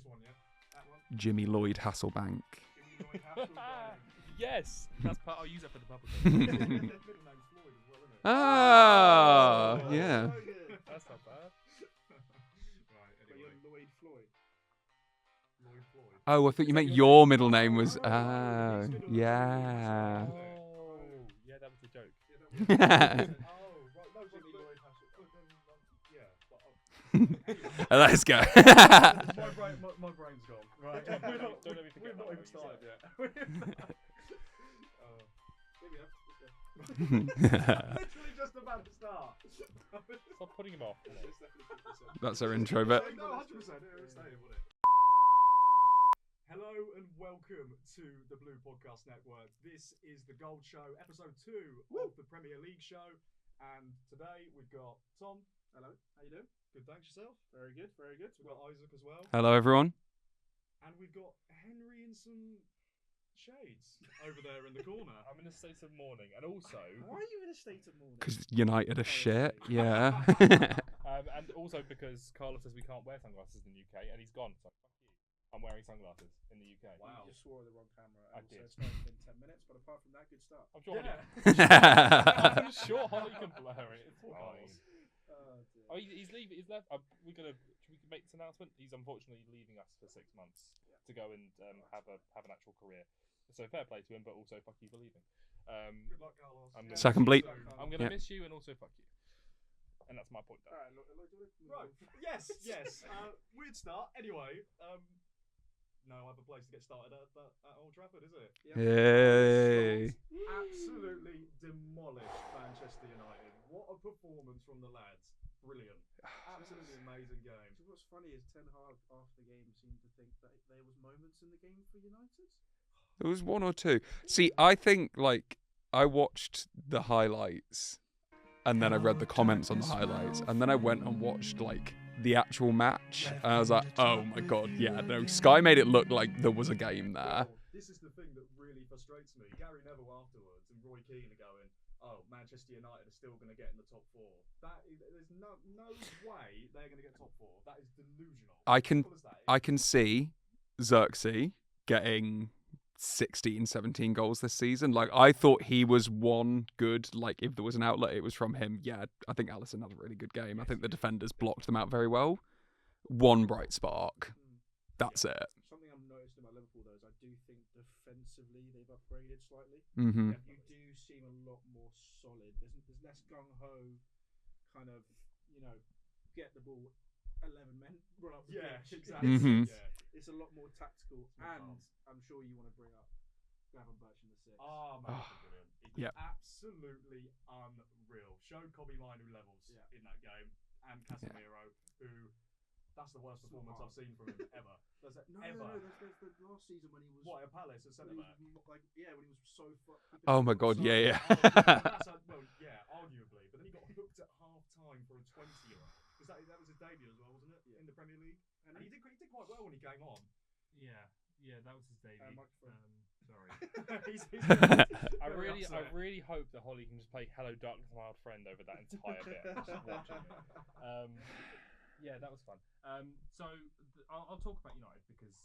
one, yeah? That one? Jimmy Lloyd Hasselbank. Jimmy Lloyd Hasselbank. Yes, that's part. I'll use that for the public. His middle name's Floyd as well, isn't it? Ah, Oh. yeah. So good. That's not bad. Right, But anyway. you're Lloyd Floyd. Lloyd Floyd. Oh, I thought you meant your middle name was. Oh, yeah. Oh, yeah, that was a joke. Yeah, that was oh, right. No, Jimmy Lloyd Hasselbank. Yeah, but... Let's go. my brain's gone. Right. Don't We're let me not forget even what you started said. yet. Here we go. Let's go. Literally just about to start. Stop putting him off. That's our intro bit. No, 100%. It was stated, wasn't it? Hello and welcome to the Blue Podcast Network. This is the Gold Show, episode 2 of the Premier League show. And today we've got Tom. Hello, how you doing? Good, thanks yourself. Very good, very good. We've got Isaac as well. Hello, everyone. And we've got Henry in some shades over there in the corner. I'm in a state of mourning, and also, Why are you in a state of mourning? Because United are shit. Yeah. and also because Carlos says we can't wear sunglasses in the UK, and he's gone. So fuck you. I'm wearing sunglasses in the UK. Wow. You just swore at the wrong camera. I And did. So it's not been 10 minutes, but apart from that, good start. I'm sure. Yeah. I'm sure Holly can blur it. It's fine. Oh, dear. Oh, he's leaving. He's left. We're gonna. Should we make this announcement? He's unfortunately leaving us for 6 months to go and have an actual career. So fair play to him, but also fuck you for leaving. Good luck, Carlos. Second bleep. I'm gonna Yeah. miss you, and also fuck you. And that's my point. There. Alright, Right. Yes, yes. Weird start. Anyway, no other place to get started at Old Trafford, is it? Yay. Absolutely demolished Manchester United. What a performance from the lads. Brilliant. Absolutely amazing game. So what's funny is Ten Hag after the game seemed to think that there was moments in the game for United. There was one or two. See, I think, like, I watched the highlights and then I read the comments on the highlights and then I went and watched, like, the actual match. And I was like, oh my God, yeah, no. Sky made it look like there was a game there. Well, this is the thing that really frustrates me. Gary Neville afterwards and Roy Keane are going, oh, Manchester United are still going to get in the top 4. There's no way they're going to get top 4. That is delusional. I can- Simple as that. I can see Xerxes getting 16, 17 goals this season. Like, I thought he was one good, like, if there was an outlet, it was from him. Yeah, I think Alisson had a really good game. I think the defenders blocked them out very well. One bright spark. That's it. Something I'm noticing about Liverpool though is I do think defensively they've upgraded slightly. Mm-hmm. You do seem a lot more solid. There's less gung ho, kind of, get the ball, 11 men run up the Yeah, pitch. exactly. Mhm. Yeah. It's a lot more tactical, more and calm. I'm sure you want to bring up Gravenberch in the 6. Oh, man, Oh. brilliant. He Yep. absolutely unreal. Showed Kobe Minu levels in that game. And Casemiro, who, that's the worst It's not performance hard. I've seen from him ever. Does it No, ever? there's the last season when he was. What, at Palace at centre when back? he was when he was so Oh my God, yeah. Well, yeah, arguably. But then he got hooked at half time for a 20-year. Because that was his debut as well, wasn't it? Yeah. In the Premier League? And he did quite well when he came on. Yeah, that was his debut. microphone. Sorry. he's I very upset. really hope that Holly can just play "Hello, Darkness, My Old Friend" over that entire bit. I'm just watching it. Yeah, that was fun. So I'll talk about United because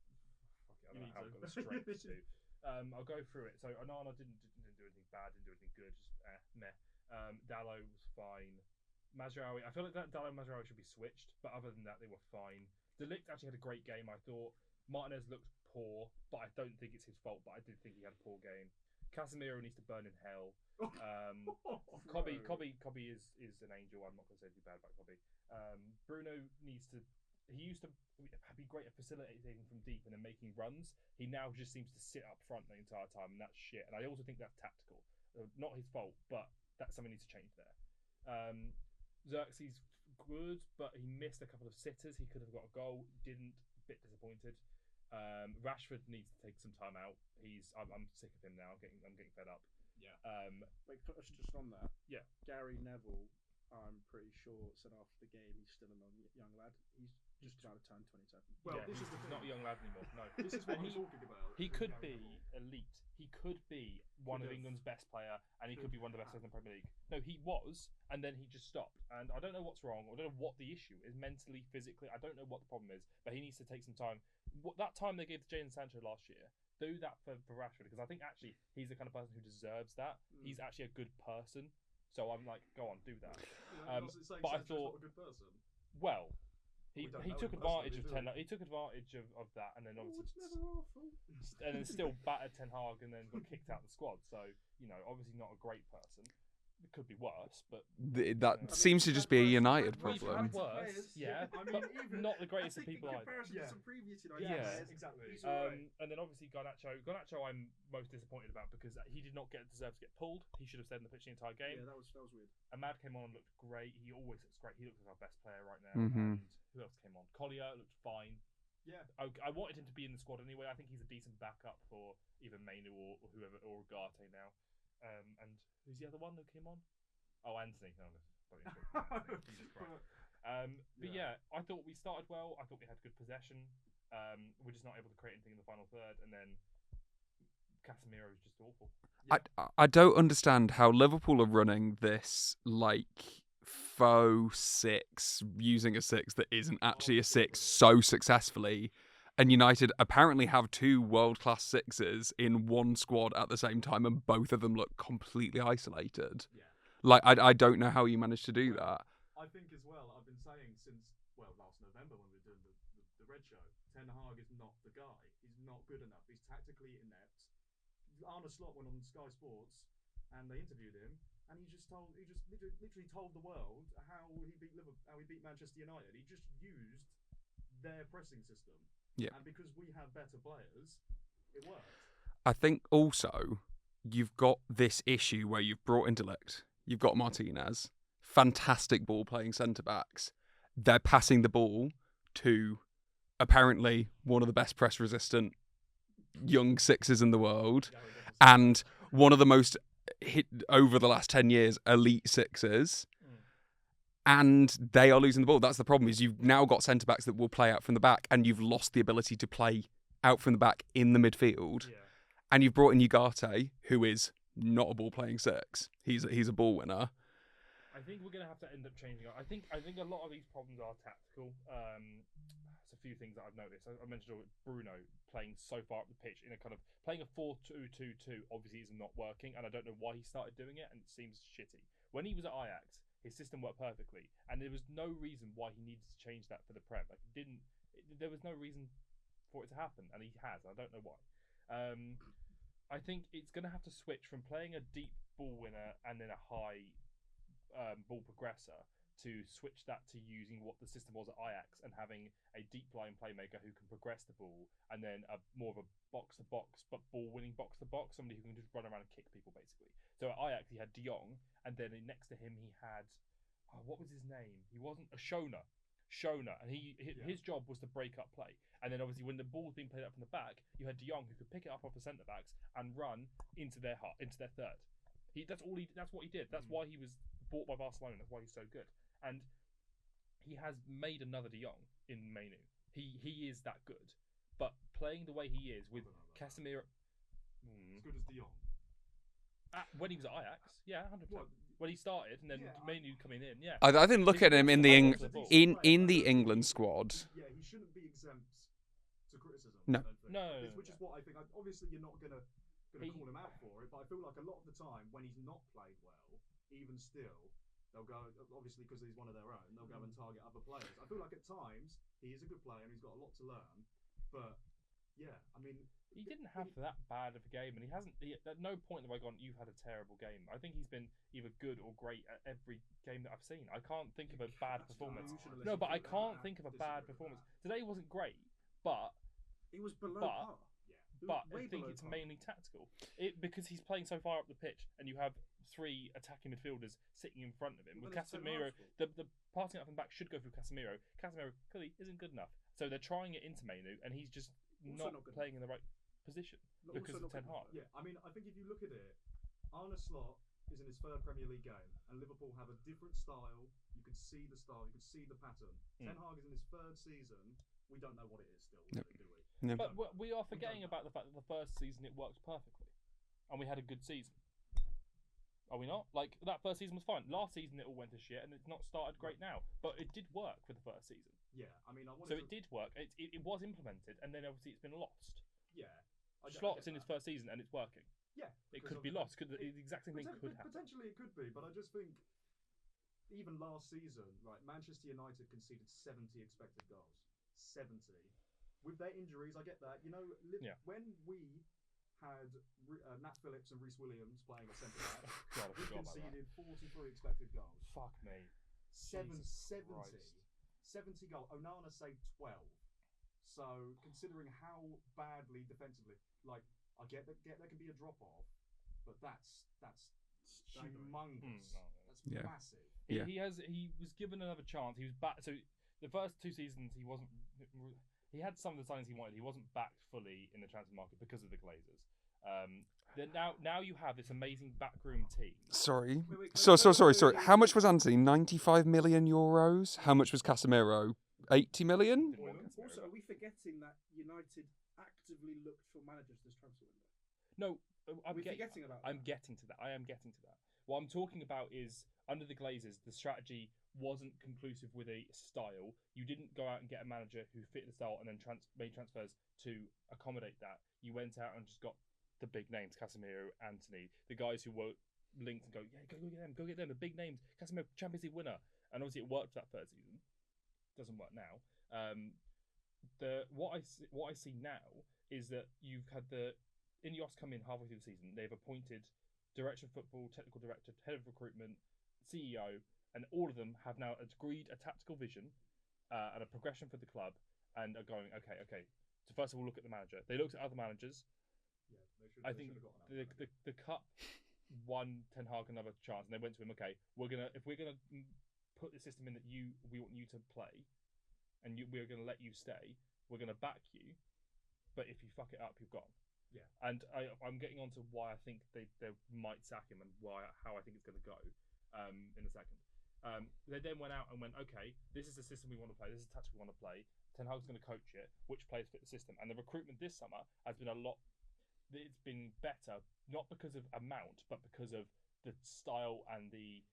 fuck it, I don't know how I've got straight to. I'll go through it. So Onana didn't do anything bad, didn't do anything good, just meh. Dallo was fine. Mazraoui, I feel like that Dallo and Mazraoui should be switched, but other than that, they were fine. De Ligt actually had a great game, I thought. Martinez looked poor, but I don't think it's his fault, but I did think he had a poor game. Casemiro needs to burn in hell. Cobby is an angel. I'm not going to say anything bad about Cobby. Bruno needs to. He used to be great at facilitating from deep and then making runs. He now just seems to sit up front the entire time, and that's shit. And I also think that's tactical. Not his fault, but that's something that needs to change there. Xerxes good, but he missed a couple of sitters. He could have got a goal. Didn't. Bit disappointed. Rashford needs to take some time out. I'm sick of him now. I'm getting fed up. Yeah. Wait, just on that. Yeah. Gary Neville I'm pretty sure, said after the game he's still a young lad. He's just about to turn 27. Well, yeah, this he's is the thing. not a young lad anymore. No, This is what And I'm talking about. he with could Gary be Neville. elite. He could be one of Could've. England's best player, and he Could could be one of the best players in the Premier League. No, he was, and then he just stopped. And I don't know what's wrong. I don't know what the issue is mentally, physically. I don't know what the problem is, but he needs to take some time. That time they gave to Jadon Sancho last year, do that for Rashford, because I think actually he's the kind of person who deserves that. He's actually a good person. So I'm like, go on, do that. Yeah, you're not saying but I Sancho's thought- not a good person. Well, he We don't he know took him personally, advantage of do we? He took advantage of that, and then Oh, obviously it's never our fault. and then still battered Ten Hag, and then got kicked out of the squad. So obviously not a great person. It could be worse, but That I mean, seems to just be a United we've problem. had worse, yeah, I but mean, even not the greatest of I think people in either. comparison Yeah. to some previous United Yeah. players, exactly. he's alright. And then obviously Garnacho I'm most disappointed about because he did not deserve to get pulled. He should have stayed in the pitch the entire game. Yeah, that was weird. Ahmad came on and looked great. He always looks great. He looks like our best player right now. Mhm. And who else came on? Collier looked fine. Yeah. I wanted him to be in the squad anyway. I think he's a decent backup for either Mainu or whoever, or Ugarte now. And who's the other one who came on? Oh, Anthony. Oh, bloody Anthony. Jesus Christ. But yeah, I thought we started well. I thought we had good possession. We're just not able to create anything in the final third, and then Casemiro is just awful. I don't understand how Liverpool are running this like faux six, using a six that isn't actually a six so successfully, and United apparently have two world-class sixes in one squad at the same time, and both of them look completely isolated. Yeah. Like I don't know how you managed to do that. I think as well, I've been saying since, last November when we were doing the Red Show, Ten Hag is not the guy. He's not good enough. He's tactically inept. Arne Slot went on Sky Sports and they interviewed him, and he just literally told the world how he beat Liverpool, how he beat Manchester United. He just used their pressing system. Yeah. And because we have better players, it worked. I think also you've got this issue where you've brought in Delict, you've got Martinez, fantastic ball playing centre backs. They're passing the ball to apparently one of the best press resistant young sixes in the world, and one of the most hit over the last 10 years elite sixes. And they are losing the ball. That's the problem, is you've now got centre backs that will play out from the back, and you've lost the ability to play out from the back in the midfield. Yeah. And you've brought in Ugarte, who is not a ball playing six. He's a ball winner. I think we're going to have to end up changing. I think a lot of these problems are tactical. There's a few things that I've noticed. I mentioned Bruno playing so far up the pitch in a kind of playing a 4-2-2-2. Obviously, is not working, and I don't know why he started doing it, and it seems shitty. When he was at Ajax, his system worked perfectly, and there was no reason why he needed to change that for the Prem. Like, there was no reason for it to happen, and he has. I don't know why. I think it's going to have to switch from playing a deep ball winner and then a high ball progressor to switch that to using what the system was at Ajax and having a deep line playmaker who can progress the ball, and then more of a box-to-box but ball-winning box-to-box, somebody who can just run around and kick people, basically. So at Ajax, he had De Jong, and then next to him he had, what was his name? He wasn't a Schöne, and his job was to break up play. And then obviously when the ball was being played up from the back, you had De Jong who could pick it up off the centre backs and run into their third. That's what he did. That's why he was bought by Barcelona. That's why he's so good. And he has made another De Jong in Mainu. He is that good. But playing the way he is with Casemiro, As good as De Jong. when he was at Ajax, yeah, 100%. What? When he started, and then Yeah, Mainu coming in, yeah. I didn't look at him in the in the England squad. Yeah, he shouldn't be exempt to criticism. No. I don't think. No. Which is what I think. Obviously, you're not gonna He- call him out for it, but I feel like a lot of the time when he's not played well, even still, they'll go, obviously because he's one of their own, they'll go and target other players. I feel like at times he is a good player and he's got a lot to learn, but yeah, I mean, He didn't have that bad of a game, and he hasn't. At no point have I gone, "You've had a terrible game." I think he's been either good or great at every game that I've seen. I can't think of a bad performance. No, but I can't think of a bad performance. Today wasn't great, but He was below But- par. He was but way I think below it's par. mainly tactical. Because he's playing so far up the pitch, and you have three attacking midfielders sitting in front of him. Well, With it's Ten Casemiro, Hag's fault. the passing up and back should go through Casemiro. Casemiro clearly isn't good enough, so they're trying it into Mainu, and he's just Also not not good playing in the right position Not because also of not Ten good Hag. enough. yeah, I mean, I think if you look at it, Arne Slot is in his third Premier League game, and Liverpool have a different style. You can see the style, you can see the pattern. Ten Hag is in his third season. We don't know what it is still, Yep. do we? Yep. But we are forgetting about the fact that the first season it worked perfectly, and we had a good season. Are we not? Like, that first season was fine. Last season it all went to shit, and it's not started great now. But it did work for the first season. Yeah, I mean, I wanted So to... it did work. It was implemented, and then obviously it's been lost. Yeah. I Slot's get in his that. first season, and it's working. Yeah. It because could be of- lost. The exact same thing could happen. Potentially it could be, but I just think even last season, right, Manchester United conceded 70 expected goals. 70. With their injuries, I get that. You know, when we had Nat Phillips and Reece Williams playing at centre back, God, I we forgot about that. conceded 43 expected goals. Fuck me. 70. Jesus Christ. 70 goals. Onana saved 12. So, considering how badly defensively, like, I get that there can be a drop off, but that's humongous. That's Yeah. massive. Yeah. He was given another chance. He was back. So the first 2 seasons he wasn't. He had some of the signings he wanted. He wasn't backed fully in the transfer market because of the Glazers. Then now you have this amazing backroom team. Sorry. Wait, Sorry. How much was Anthony? 95 million euros. How much was Casemiro? 80 million. Didn't want Oiland? Casemiro. Also, are we forgetting that United actively looked for managers this transfer window? No, Are we forgetting about I'm that? getting to that. I am getting to that. What I'm talking about is under the Glazers, the strategy wasn't conclusive with a style. You didn't go out and get a manager who fit the style and then made transfers to accommodate that. You went out and just got the big names, Casemiro, Anthony, the guys who were linked and go, yeah, go get them, the big names. Casemiro, Champions League winner. And obviously it worked for that third season. Doesn't work now. What I see now is that you've had the Ineos come in halfway through the season. They've appointed director of football, technical director, head of recruitment, CEO, and all of them have now agreed a tactical vision and a progression for the club, and are going, okay. So first of all, look at the manager. They looked at other managers. Yeah, I think the cup won Ten Hag another chance, and they went to him. Okay, if we're gonna put the system in that we want you to play, and we're gonna let you stay. We're gonna back you, but if you fuck it up, you're gone. Yeah. And I'm getting on to why I think they might sack him and how I think it's gonna go in a second. They then went out and went, okay, this is the system we want to play. This is the tactic we want to play. Ten Hag's going to coach it. Which players fit the system? And the recruitment this summer has been it's been better, not because of amount, but because of the style and the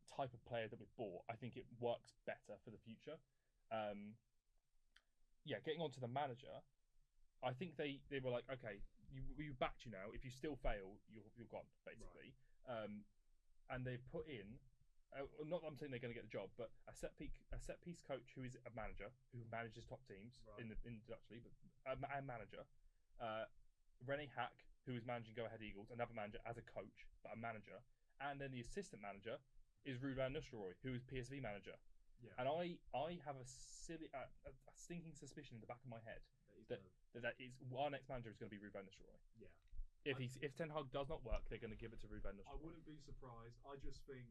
type of player that we've bought. I think it works better for the future. Getting on to the manager, I think they were like, okay, we backed you now. If you still fail, you're gone, basically. Right. And they put in, not that I'm saying they're going to get the job, but a set piece coach who is a manager who manages top teams in the Dutch league, but a manager. Rene Hack, who is managing Go Ahead Eagles, another manager as a coach, but a manager. And then the assistant manager is Ruud van Nistelrooy, who is PSV manager. Yeah. And I have a stinking suspicion in the back of my head that is our next manager is going to be Ruud van Nistelrooy. Yeah. If Ten Hag does not work, they're going to give it to Ruud van Nistelrooy. I wouldn't be surprised. I just think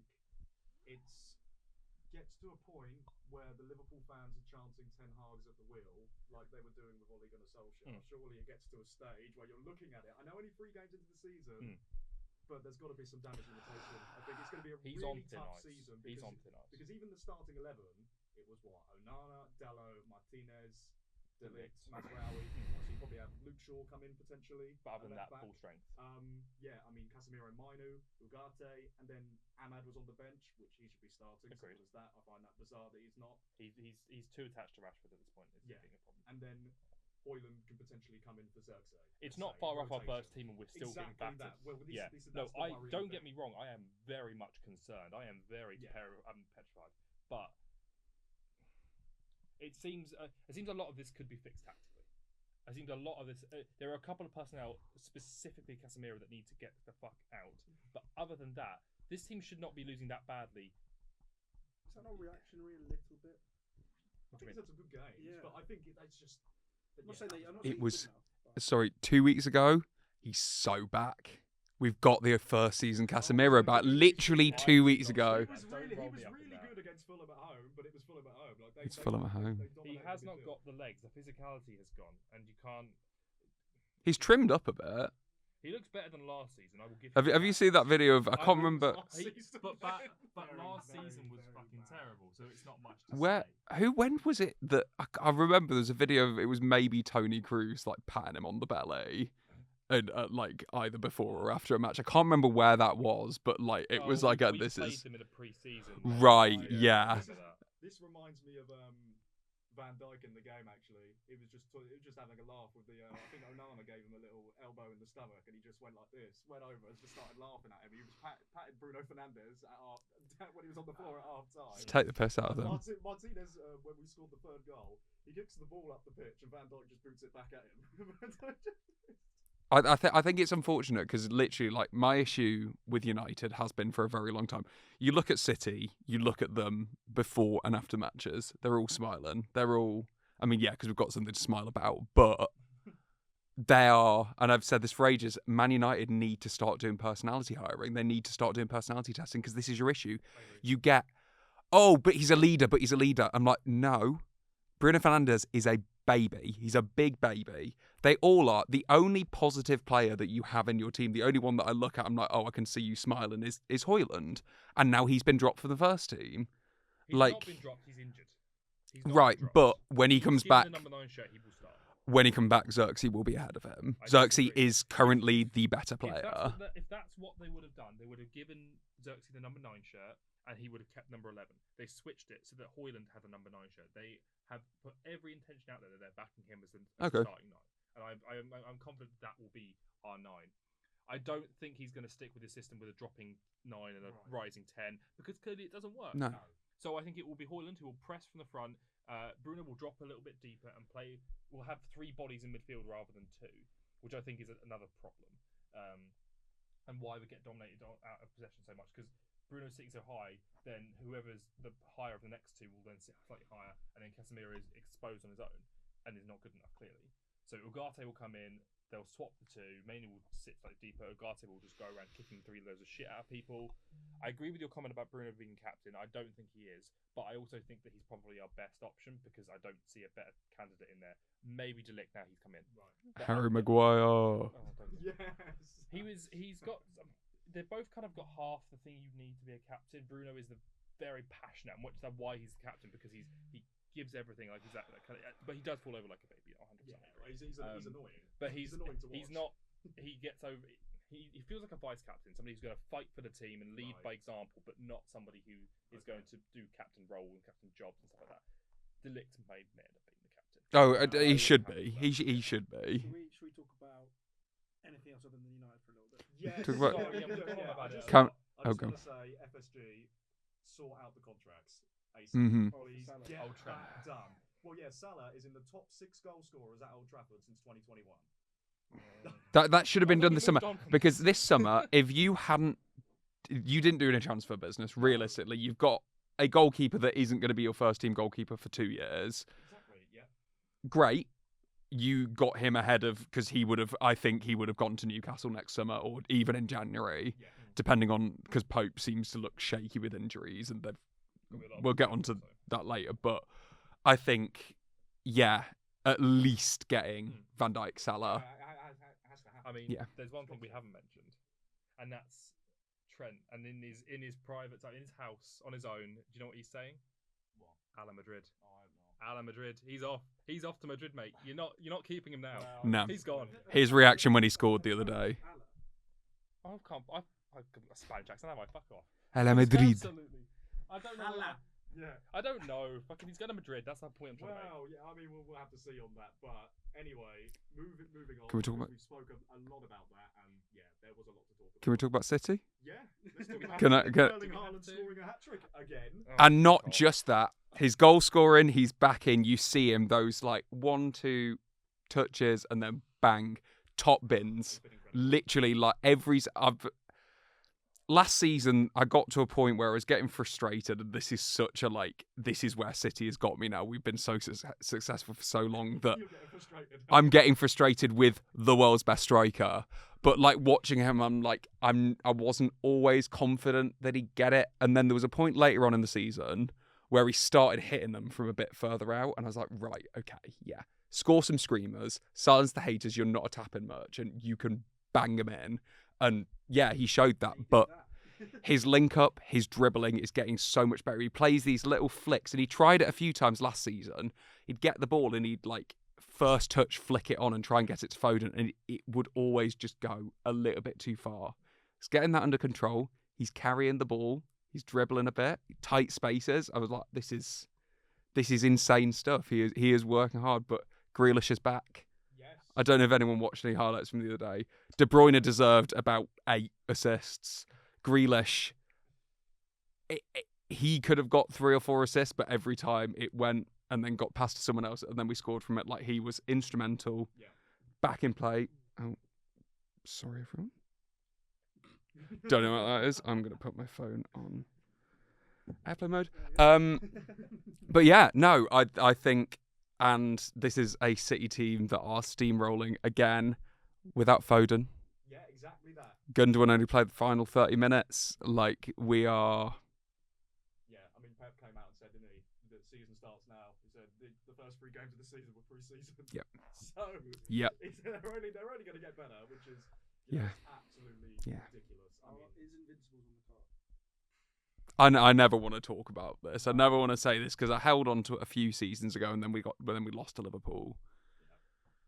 it gets to a point where the Liverpool fans are chanting Ten Hag's at the wheel, like they were doing with Ole Gunnar Solskjaer. Surely it gets to a stage where you're looking at it. I know only 3 games into the season, but there's got to be some damage limitation. I think it's going to be a really tough season. Because even the starting 11, it was Onana, Dalot, Martinez, De Ligt, Mazraoui. So you probably have Luke Shaw come in potentially. But other than that, back. full strength. Casemiro, Mainu, Ugarte, and then Ahmad was on the bench, which he should be starting. Agreed. So does that. I find that bizarre that he's not. He's too attached to Rashford at this point. It's being a problem. And then Oiland can potentially come in for Zirkzee. It's not far off our first team, and we're still getting battered. That. Well, Don't get me wrong. I am very much concerned. I am very petrified. But it seems a lot of this could be fixed tactically. I think a lot of this. There are a couple of personnel, specifically Casemiro, that need to get the fuck out. But other than that, this team should not be losing that badly. Is that not reactionary a little bit? I think he's had some good games, but I think it's just. I'm not saying It was. Now, Sorry, 2 weeks ago, he's so back. We've got the first season Casemiro back. Literally 2 weeks ago. He was really good against Fulham at home, but it was Fulham at home. It's Fulham at home. He has not got the legs. The physicality has gone, and you can't. He's trimmed up a bit. He looks better than last season. I will give. Have you seen that video of? I can't remember But last season was fucking terrible, so it's not much to where. say. When was it that I remember? There's a video of it was maybe Tony Cruz like patting him on the belly, and like either before or after a match. I can't remember where that was, but like it was like we this played is them in a pre-season. right. I Yeah. remember that. This reminds me of Van Dijk in the game. Actually, it was just having a laugh with the. I think Onana gave him a little elbow in the stomach, and he just went like this, went over, and just started laughing at him. He was patting Bruno Fernandes when he was on the floor at half time. Just take the piss out of them. Martinez, when we scored the third goal, he kicks the ball up the pitch, and Van Dijk just boots it back at him. I think it's unfortunate because literally, like, my issue with United has been for a very long time. You look at City, you look at them before and after matches. They're all smiling. They're all, I mean, yeah, because we've got something to smile about. But they are, and I've said this for ages. Man United need to start doing personality hiring. They need to start doing personality testing because this is your issue. You get, oh, but he's a leader. But he's a leader. I'm like, no, Bruno Fernandes is a baby. He's a big baby. They all are. The only positive player that you have in your team, the only one that I look at, I'm like, oh, I can see you smiling, is Højlund. And now he's been dropped for the first team. He's like, not been dropped. He's injured. He's not right, been dropped. but when he He's comes given back, the number 9 shirt, he will start. when he comes back, Xerxes will be ahead of him. I Xerxes disagree. is currently the better player. If that's what they would have done, they would have given Xerxes the number 9 shirt, and he would have kept number 11. They switched it so that Højlund had the number 9 shirt. They have put every intention out there that they're backing him as the starting 9. And I'm confident that will be our 9. I don't think he's going to stick with his system with a dropping 9 and a rising 10, because clearly it doesn't work. No. So I think it will be Højlund who will press from the front. Bruno will drop a little bit deeper and play. We'll have 3 bodies in midfield rather than 2, which I think is another problem. And why we get dominated out of possession so much, because Bruno's sitting so high, then whoever's the higher of the next 2 will then sit slightly higher, and then Casemiro is exposed on his own and is not good enough, clearly. So Ugarte will come in, they'll swap the 2, Mainoo will sit slightly deeper, Ugarte will just go around kicking 3 loads of shit out of people. I agree with your comment about Bruno being captain. I don't think he is, but I also think that he's probably our best option because I don't see a better candidate in there. Maybe De Ligt now he's come in. Right. Harry Maguire. Yes. He's got. They've both kind of got half the thing you need to be a captain. Bruno is the very passionate, and that's why he's the captain, because he gives everything, like he's that kind of, but he does fall over like a baby, 100%. Yeah, he's annoying. But he's annoying to watch. He's not. He gets over. He feels like a vice captain, somebody who's going to fight for the team and lead by example, but not somebody who is going to do captain role and captain jobs and stuff like that. De Ligt may end up being the captain. Oh, he should be. He should be. Should we talk about anything else other than United for a little bit? Yes. Talk about- Sorry, we've gone on about it. I just go. want to say, FSG, sort out the contracts. ASAP. Mm-hmm. Please Salah. get Old Trafford. that done. Well, yeah, Salah is in the top 6 goal scorers at Old Trafford since 2021. That should have been I thought done this we summer, moved on from because this. this summer, if you didn't do any transfer business, realistically, you've got a goalkeeper that isn't going to be your first team goalkeeper for 2 years. Exactly, yeah. Great. You got him ahead of, because I think he would have gone to Newcastle next summer or even in January, Yeah. depending on, because Pope seems to look shaky with injuries, and we'll get onto that later. But I think, yeah, at least getting Van Dijk, Salah. Has to happen. I mean, Yeah. there's one thing we haven't mentioned, and that's Trent. And in his private time, in his house, on his own, do you know what he's saying? What? Ala Madrid. Oh, I have not. Ala Madrid. He's off. He's off to Madrid, mate. You're not keeping him now. No. He's gone. His reaction when he scored the other day. I can't. I Spanish accent, have I? Fuck off. Hala Madrid. Absolutely. I don't know. Ala. Yeah. I don't know. Fucking, he's going to Madrid. That's the point I'm trying to make. Well, yeah, I mean, we'll have to see on that. But anyway, moving on. Can we talk about- We've spoken a lot about that, and yeah, there was a lot to talk about. Can we talk about City? Yeah. Let's talk about Can I- Erling Do we have Haaland to? scoring a hat trick again. Oh, And not God. just that, his goal scoring, he's back in. You see him, those like 1-2 touches, and then bang, top bins. It's been incredible. Literally, like last season, I got to a point where I was getting frustrated, and this is where City has got me now. We've been so successful for so long that You're getting frustrated. I'm getting frustrated with the world's best striker. But like watching him, I wasn't always confident that he'd get it. And then there was a point later on in the season where he started hitting them from a bit further out, and I was like, right, okay, yeah, score some screamers, silence the haters. You're not a tapping merchant. You can bang him in. And yeah, he showed that. He did But that. his link up, his dribbling is getting so much better. He plays these little flicks, and he tried it a few times last season. He'd get the ball and he'd like first touch, flick it on, and try and get it to Foden, and it would always just go a little bit too far. He's getting that under control. He's carrying the ball. He's dribbling a bit, tight spaces. I was like, this is insane stuff. He is working hard, but Grealish is back. Yes. I don't know if anyone watched any highlights from the other day. De Bruyne deserved about 8 assists. Grealish, he could have got 3 or 4 assists, but every time it went and then got past to someone else, and then we scored from it. Like, he was instrumental. Yeah. Back in play. Oh, sorry, everyone. Don't know what that is. I'm going to put my phone on airplane mode. But yeah, no, I think, and this is a City team that are steamrolling again without Foden. Yeah, exactly that. Gundogan only played the final 30 minutes. Like, we are... Yeah, I mean, Pep came out and said, didn't he, the season starts now. He said the first 3 games of the season were pre-season. Yep. So Yep. they're only going to get better, which is Yeah. absolutely Yeah. ridiculous. I mean, Is Invincibles on the card? I never want to talk about this. I never want to say this because I held on to it a few seasons ago, and then we lost to Liverpool.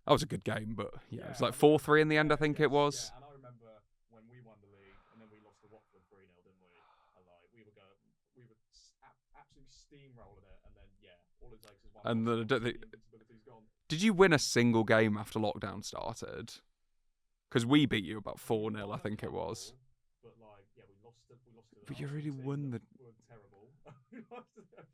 That was a good game, but yeah, it was like 4-3 in the end, I think it was. Yeah, and I remember when we won the league, and then we lost to Watford 3-0, didn't we? And like we were absolutely steamrolling it, and then all it takes is one. And loss, the invincibility's gone. Did you win a single game after lockdown started? Because we beat you about 4-0, I think it was. But like, we lost to But you Arsenal really team won that the- were terrible. We lost to them.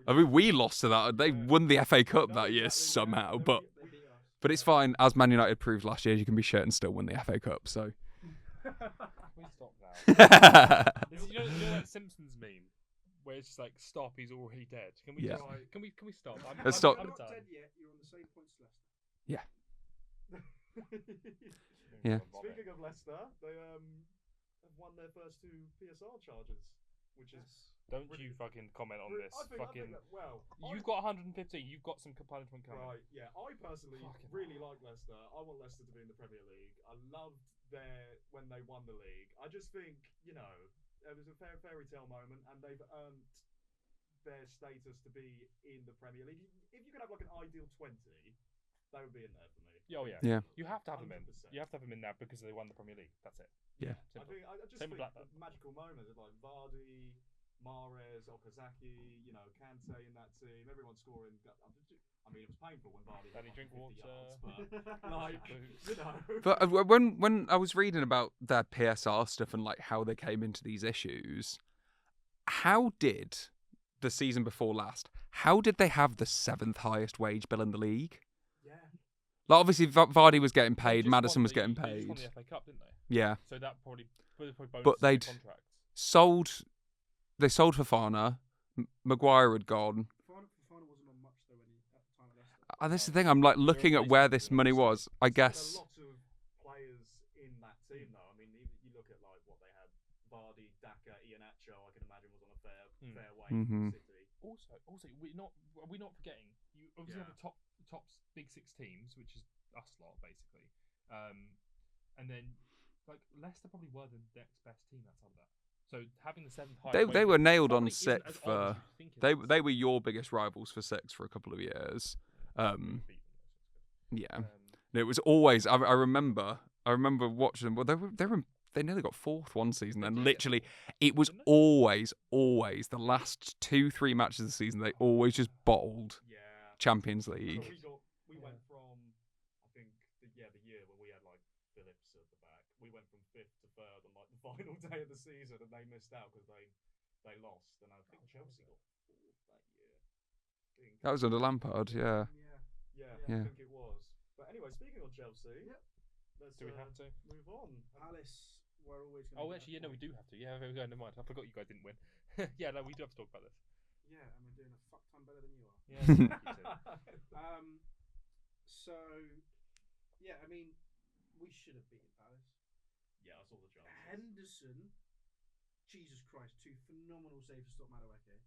I mean, we lost to that. They won the FA Cup No, that year exactly, somehow, yeah. but They beat us. but it's fine. As Man United proved last year, you can be shit and still win the FA Cup. So Can we stop now? yeah, You know that Simpsons meme where it's just like, stop, he's already dead. Can we Yeah. just, can we stop? Let's stop. You're I'm not done. dead yet. You're on the same points as Leicester. Yeah. Speaking of Leicester, they have won their first 2 PSR charges, which is Don't really- you fucking comment on this. I think Fucking. that, You've got 115. You've got some punishment coming. Right, yeah. I personally Fucking really like Leicester. I want Leicester to be in the Premier League. I loved when they won the league. I just think, it was a fairy tale moment, and they've earned their status to be in the Premier League. If you could have like an ideal 20, they would be in there for me. Oh yeah. Yeah. You have to have them in. 100%. You have to have them in now because they won the Premier League. That's it. Yeah. I Simple. just Same think with Blackburn. the magical moments of like Vardy, Mahrez, Okazaki, Kante in that team, everyone scoring. I mean, it was painful when Vardy Danny got like 50 Drinkwater. yards, but like, But when I was reading about their PSR stuff and like how they came into these issues, how did the season before last? How did they have the 7th highest wage bill in the league? yeah. Like obviously Vardy was getting They paid, just Madison won was the- getting They just paid. won the FA Cup, didn't they? Yeah, So that probably bonus But they'd- contracts. they sold Fofana. Maguire had gone. Fofana wasn't on much though at the time at Leicester. And this is the thing. I'm like looking at where this money was. I guess. There's a lot of players in that team, though. I mean, you look at like what they had: Vardy, Daka, Iheanacho. I can imagine was on a fair wage Mhm. for City. Also, are we not forgetting? You obviously have the top big 6 teams, which is us lot basically, and then like Leicester probably were the next best team outside of that. So having the 7th highest. They were nailed on probably isn't as 6th odd as for. you think it They is. were your biggest rivals for 6 for a couple of years. Beat them, though, so it's Yeah. good. And it was always. I remember watching them. Well, they nearly got 4th one season. They And did get literally, 4th, it was didn't they? always the last 2-3 matches of the season. They always just bottled Yeah. Champions But League. we went from, I think, the year when we had like Phillips at the back. We went from 5th to 3rd on like the final day of the season, and they missed out because they lost. And I think Chelsea got 4th that year. I think. That was under Lampard. Yeah. Yeah, Yeah. I think it was. But anyway, speaking of Chelsea, let's Do we have to? move on. Palace were always going Oh, actually, yeah, no, we do have to. Yeah, there we go. Never mind. I forgot you guys didn't win. Yeah, no, we do have to talk about this. Yeah, and we're doing a fuck ton better than you are. Yeah. you too. So, yeah, I mean, we should have beaten Palace. Yeah, I saw the chances. Henderson, Jesus Christ, 2 phenomenal saves to stop Madueke.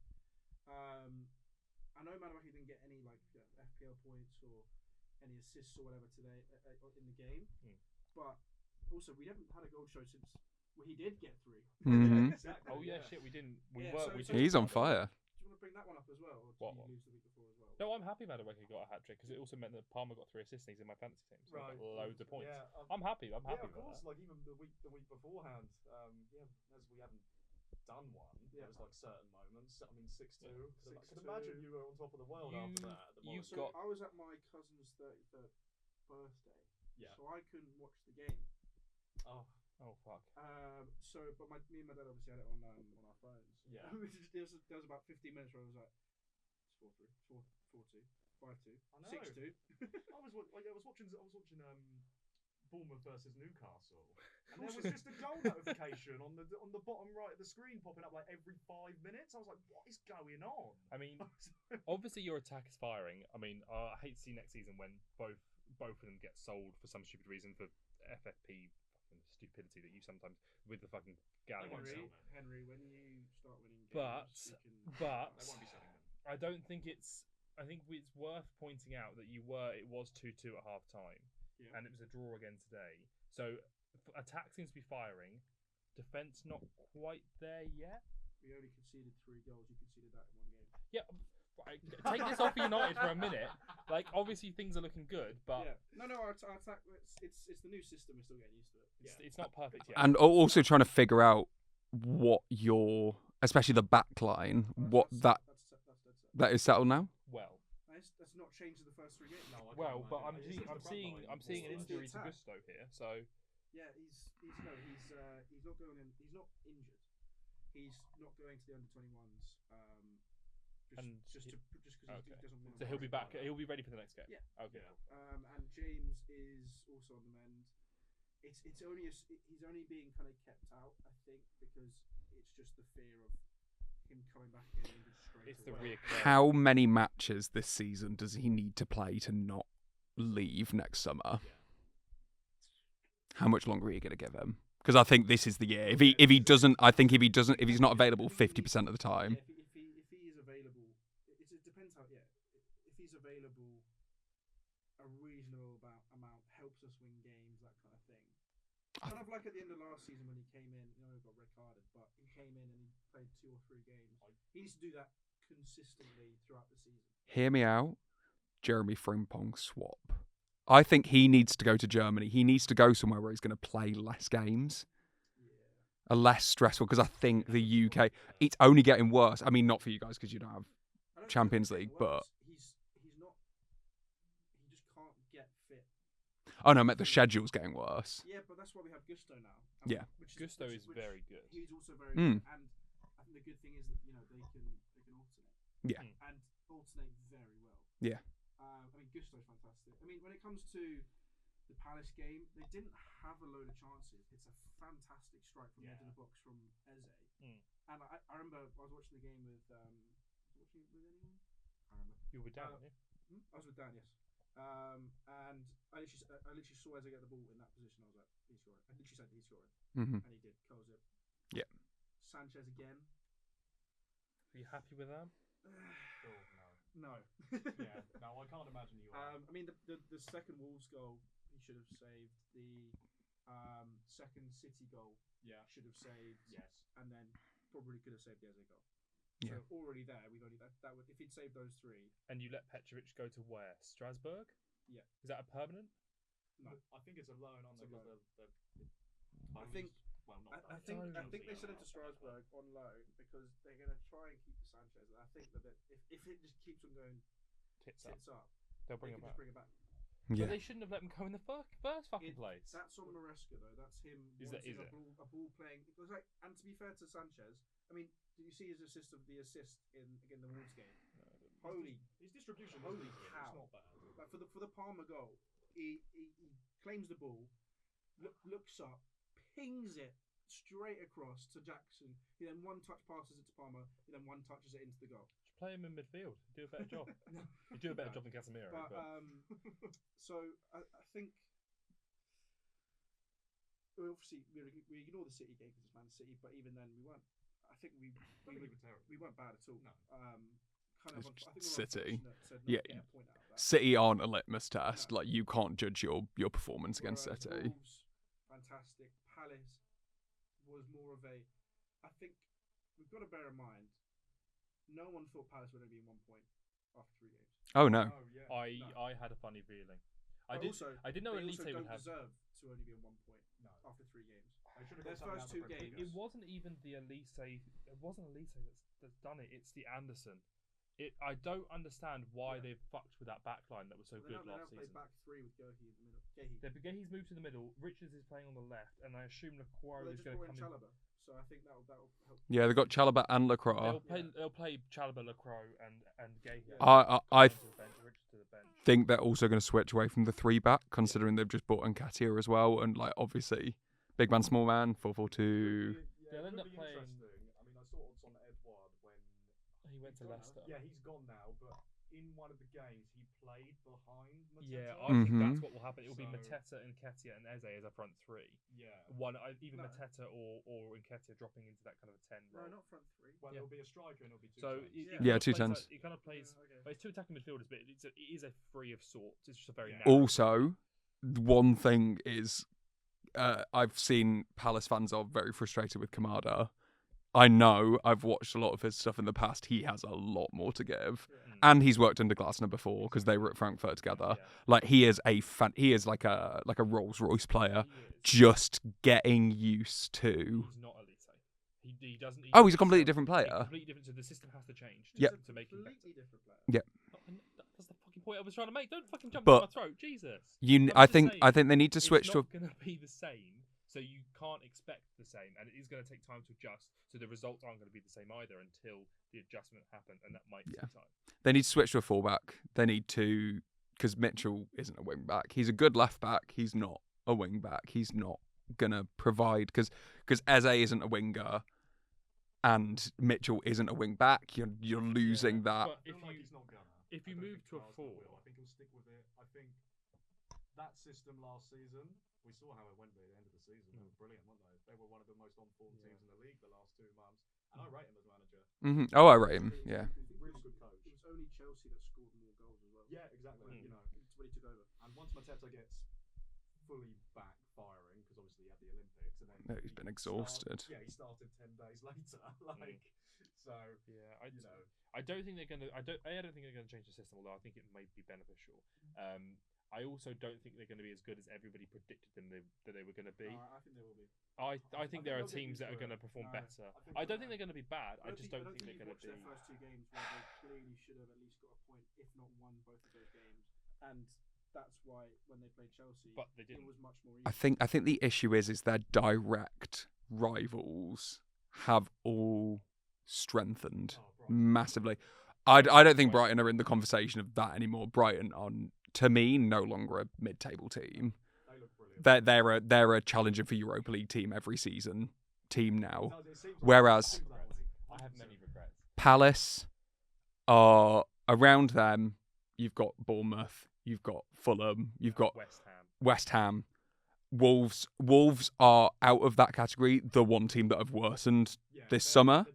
I know Madueke didn't get any like FPL points or any assists or whatever today in the game, but also we haven't had a goal show since he did get 3. Mhm. Exactly, Oh yeah, shit. We didn't. We Yeah, were. so- we so- talked He's on about it. fire. Do you want to bring that one up as well, or did What you one? lose the week before as well? No, I'm happy Madueke got a hat trick because it also meant that Palmer got 3 assists and he's in my fantasy team. So I Right. got loads of points. Yeah, I'm happy. I'm happy of with course. that. Like even the week beforehand, as we haven't done one, Yeah. there was like certain moments. I mean, 6-2. Yeah. I can imagine you were on top of the world after that. At the you moment. So got- I was at my cousin's 33rd birthday, Yeah. so I couldn't watch the game. Oh, Oh fuck. But me and my dad obviously had it on our phones. Yeah. there was about 15 minutes where I was like, it's 4-3, 4-2, 5-2, I know. 6-2. I was watching Bournemouth versus Newcastle, and there was just a goal notification on the bottom right of the screen popping up like every 5 minutes. I was like, what is going on? I mean, obviously your attack is firing. I mean, I hate to see next season when both of them get sold for some stupid reason for FFP fucking stupidity that you sometimes with the fucking Gallagher. won't sell Henry, them. when you start winning games, But you can... but They won't be selling them. I don't think it's. I think it's worth pointing out that it was 2-2 at half time, Yeah. and it was a draw again today. So attack seems to be firing, defense not quite there yet. We only conceded 3 goals. You conceded that in one game. Yeah, right, take this off United for a minute. Like obviously things are looking good, but Yeah. No, our attack. It's the new system. We're still getting used to it. it's not perfect yet. And also trying to figure out what your, especially the back line, what That's that is settled now. Well, that's not changed in the first 3 games. No, I can't well, but I'm imagine. It's seeing the front line. I'm seeing an It's the injury to attack. Gusto here. So Yeah, he's not going in. He's not injured. He's not going to the under-21s. And Just because he okay. doesn't want. so he'll be back. He'll be ready for the next game. Yeah. Okay. Yeah. And James is also on the mend. He's only being kind of kept out, I think, because it's just the fear of him coming back and getting injured straight It's the away. reoccurring. How many matches this season does he need to play to not leave next summer? How much longer are you going to give him? Because I think this is the year. If he doesn't, if he's not available 50% of the time. Yeah, if he is available, it depends how. Yeah, if he's available, a reasonable amount helps us win games, that kind of thing. Kind of like at the end of last season when he came in. He got red carded, but he came in and he played 2 or 3 games. He needs to do that consistently throughout the season. Hear me out. Jeremy Frimpong swap. I think he needs to go to Germany. He needs to go somewhere where he's going to play less games, Yeah. a less stressful. Because I think the UK, it's only getting worse. I mean, not for you guys because you don't have I don't Champions think League, it's but worse. he's not. He just can't get fit. oh no, I meant the schedule's getting worse. Yeah, but that's why we have Gusto now. Yeah. Gusto is very good. He's also very Mm. good, and I think the good thing is that they can alternate. Yeah. And alternate very well. Yeah. I mean, Gusto's fantastic. I mean, when it comes to the Palace game, they didn't have a load of chances. It's a fantastic strike from the edge of the box from Eze. Mm. And I remember I was watching the game with. Was I watching it with anyone? I remember. You were down, yeah. I was with Dan, yes. And I literally saw Eze get the ball in that position. I was like, he's scoring. I literally said he's scoring, Mm-hmm. and he did. Curls it. Yeah. Sanchez again. Are you happy with that? Oh, No. yeah, no, I can't imagine you are. I mean, the second Wolves goal he should have saved. The second City goal Yeah. should have saved. Yes. And then probably could have saved the Eze goal. Yeah. So already there, we've only that would, if he'd saved those 3. And you let Petrovic go to where? Strasbourg? Yeah. Is that a permanent? No. I think it's a loan on It's a because loan. I think- well, not I think they sent him to Strasbourg on loan because they're going to try and keep Sanchez. And I think that if it just keeps on going Tits up. tits up, They'll they bring him can back. just bring it back. But Yeah. they shouldn't have let him go in the first fucking place. That's on Maresca though. That's him Is that- wanting is it? a ball playing. It was like, and to be fair to Sanchez, I mean, did you see his assist in again the Wolves game? Holy, his distribution. holy wasn't good, cow! It's not bad. Like for the Palmer goal, he claims the ball, looks up, pings it straight across to Jackson. He then one touch passes it to Palmer. He then one touches it into the goal. Just play him in midfield. Do a better job. You do a better job than Casemiro. But But so I think obviously we ignore the City game because it's Man City, but even then we weren't. I think we weren't bad at all. No. Kind of. It's I think City. we were unfortunate to not Yeah. get a point out of that. City aren't a litmus test. No. Like you can't judge your performance against Whereas City. Wolves, fantastic. Palace was more of a. I think we've got to bear in mind, no one thought Palace would only be in 1 point after 3 games. Oh no. Oh yeah. I had a funny feeling. I But didn't know they Elite also would don't have. deserve to only be in 1 point No. after 3 games. They should have Their got first something 2 out of the games. It wasn't even the Elise. It wasn't Elise that's done it. It's the Anderson. I don't understand why they've fucked with that backline that was so good They last now play season. back 3 with Gohi in the middle. Gehi's moved to the middle. Richards is playing on the left, and I assume Lacroix Well, they is just going to brought in come in. Chalobah, so I think that'll help. Yeah, they've got Chalobah and Lacroix. They'll play Chalobah, Lacroix, and Gehi. I to the bench, Richards to the bench. think they're also going to switch away from the 3 back, considering they've just bought Nketiah as well, and like obviously, big man, small man, 4-4-2. They'll end up be playing- interesting. I mean, I saw odds on Edouard when He went to he's gone Leicester. now. Yeah, he's gone now, but in one of the games he played behind Mateta. Yeah, I think Mhm. that's what will happen. It will be So- Mateta, Nketiah, and Eze as a front 3. Yeah. Either No. Mateta or Nketiah dropping into that kind of a 10 No, role. not front 3. Well, Yeah. it'll be a striker and it'll be 2 So tens. Yeah, it 2 kind of tens. It kind of plays. Okay. But it's 2 attacking midfielders, but it is a 3 of sorts. It's just a very Yeah. narrow. Also, one thing is, I've seen Palace fans are very frustrated with Kamada. I know, I've watched a lot of his stuff in the past. He has a lot more to give, and he's worked under Glasner before because they were at Frankfurt together. Yeah. Like he is he is like a Rolls Royce player, He is. just getting used to. He's not Elite. He doesn't. Oh, he's a completely different He's player. completely different. So the system has to change Yep. to make him better. Completely different player. That's the fucking point I was trying to make. Don't fucking jump But down my throat, Jesus. You, I'm I just think saying, they need to switch it's to. not going to be the same, so you can't expect the same, and it is going to take time to adjust. So the results aren't going to be the same either until the adjustment happens, and that might take time. They need to switch to a fullback. They need to, because Mitchell isn't a wing back. He's a good left back. He's not a wing back. He's not gonna provide because Eze isn't a winger, and Mitchell isn't a wing back. You're losing that. But I feel like he's not gonna. if I you don't move think to a Arsenal 4, will. I think he'll stick with it. I think that system last season, we saw how it went at the end of the season. They were brilliant, weren't they? They were one of the most on-form teams in the league the last 2 months, and I rate him as manager. Oh, I rate him. Yeah. Really good coach. It was only Chelsea that scored more goals as well. Yeah, exactly. Mm. You know, When he took over. and once Mateta gets fully back firing, because obviously he had the Olympics, and then No, he's been exhausted. He started 10 days later. So yeah, you know, I don't think they're going to. I don't think they're going to change the system. Although I think it may be beneficial. I also don't think they're going to be as good as everybody predicted that they were going to be. I think they will be. I think there are they'll get teams used that are to going it. to perform No, better. I I don't think think they're going to be bad. I just don't think they're you've going to watched be. their first 2 games where they clearly should have at least got a point, if not won both of those games, and that's why when they played Chelsea, But they it didn't. was much more easy. I think the issue is their direct rivals have all strengthened massively. I don't think Brighton are in the conversation of that anymore. Brighton are, to me, no longer a mid-table team. they look brilliant. They're a challenger for Europa League team every season team now. It seems like- Whereas- it seems that way. I have many regrets. Palace are around them. You've got Bournemouth, you've got Fulham, you've got West Ham. Wolves. Wolves are out of that category. The one team that have worsened Yeah, this they're- summer. they're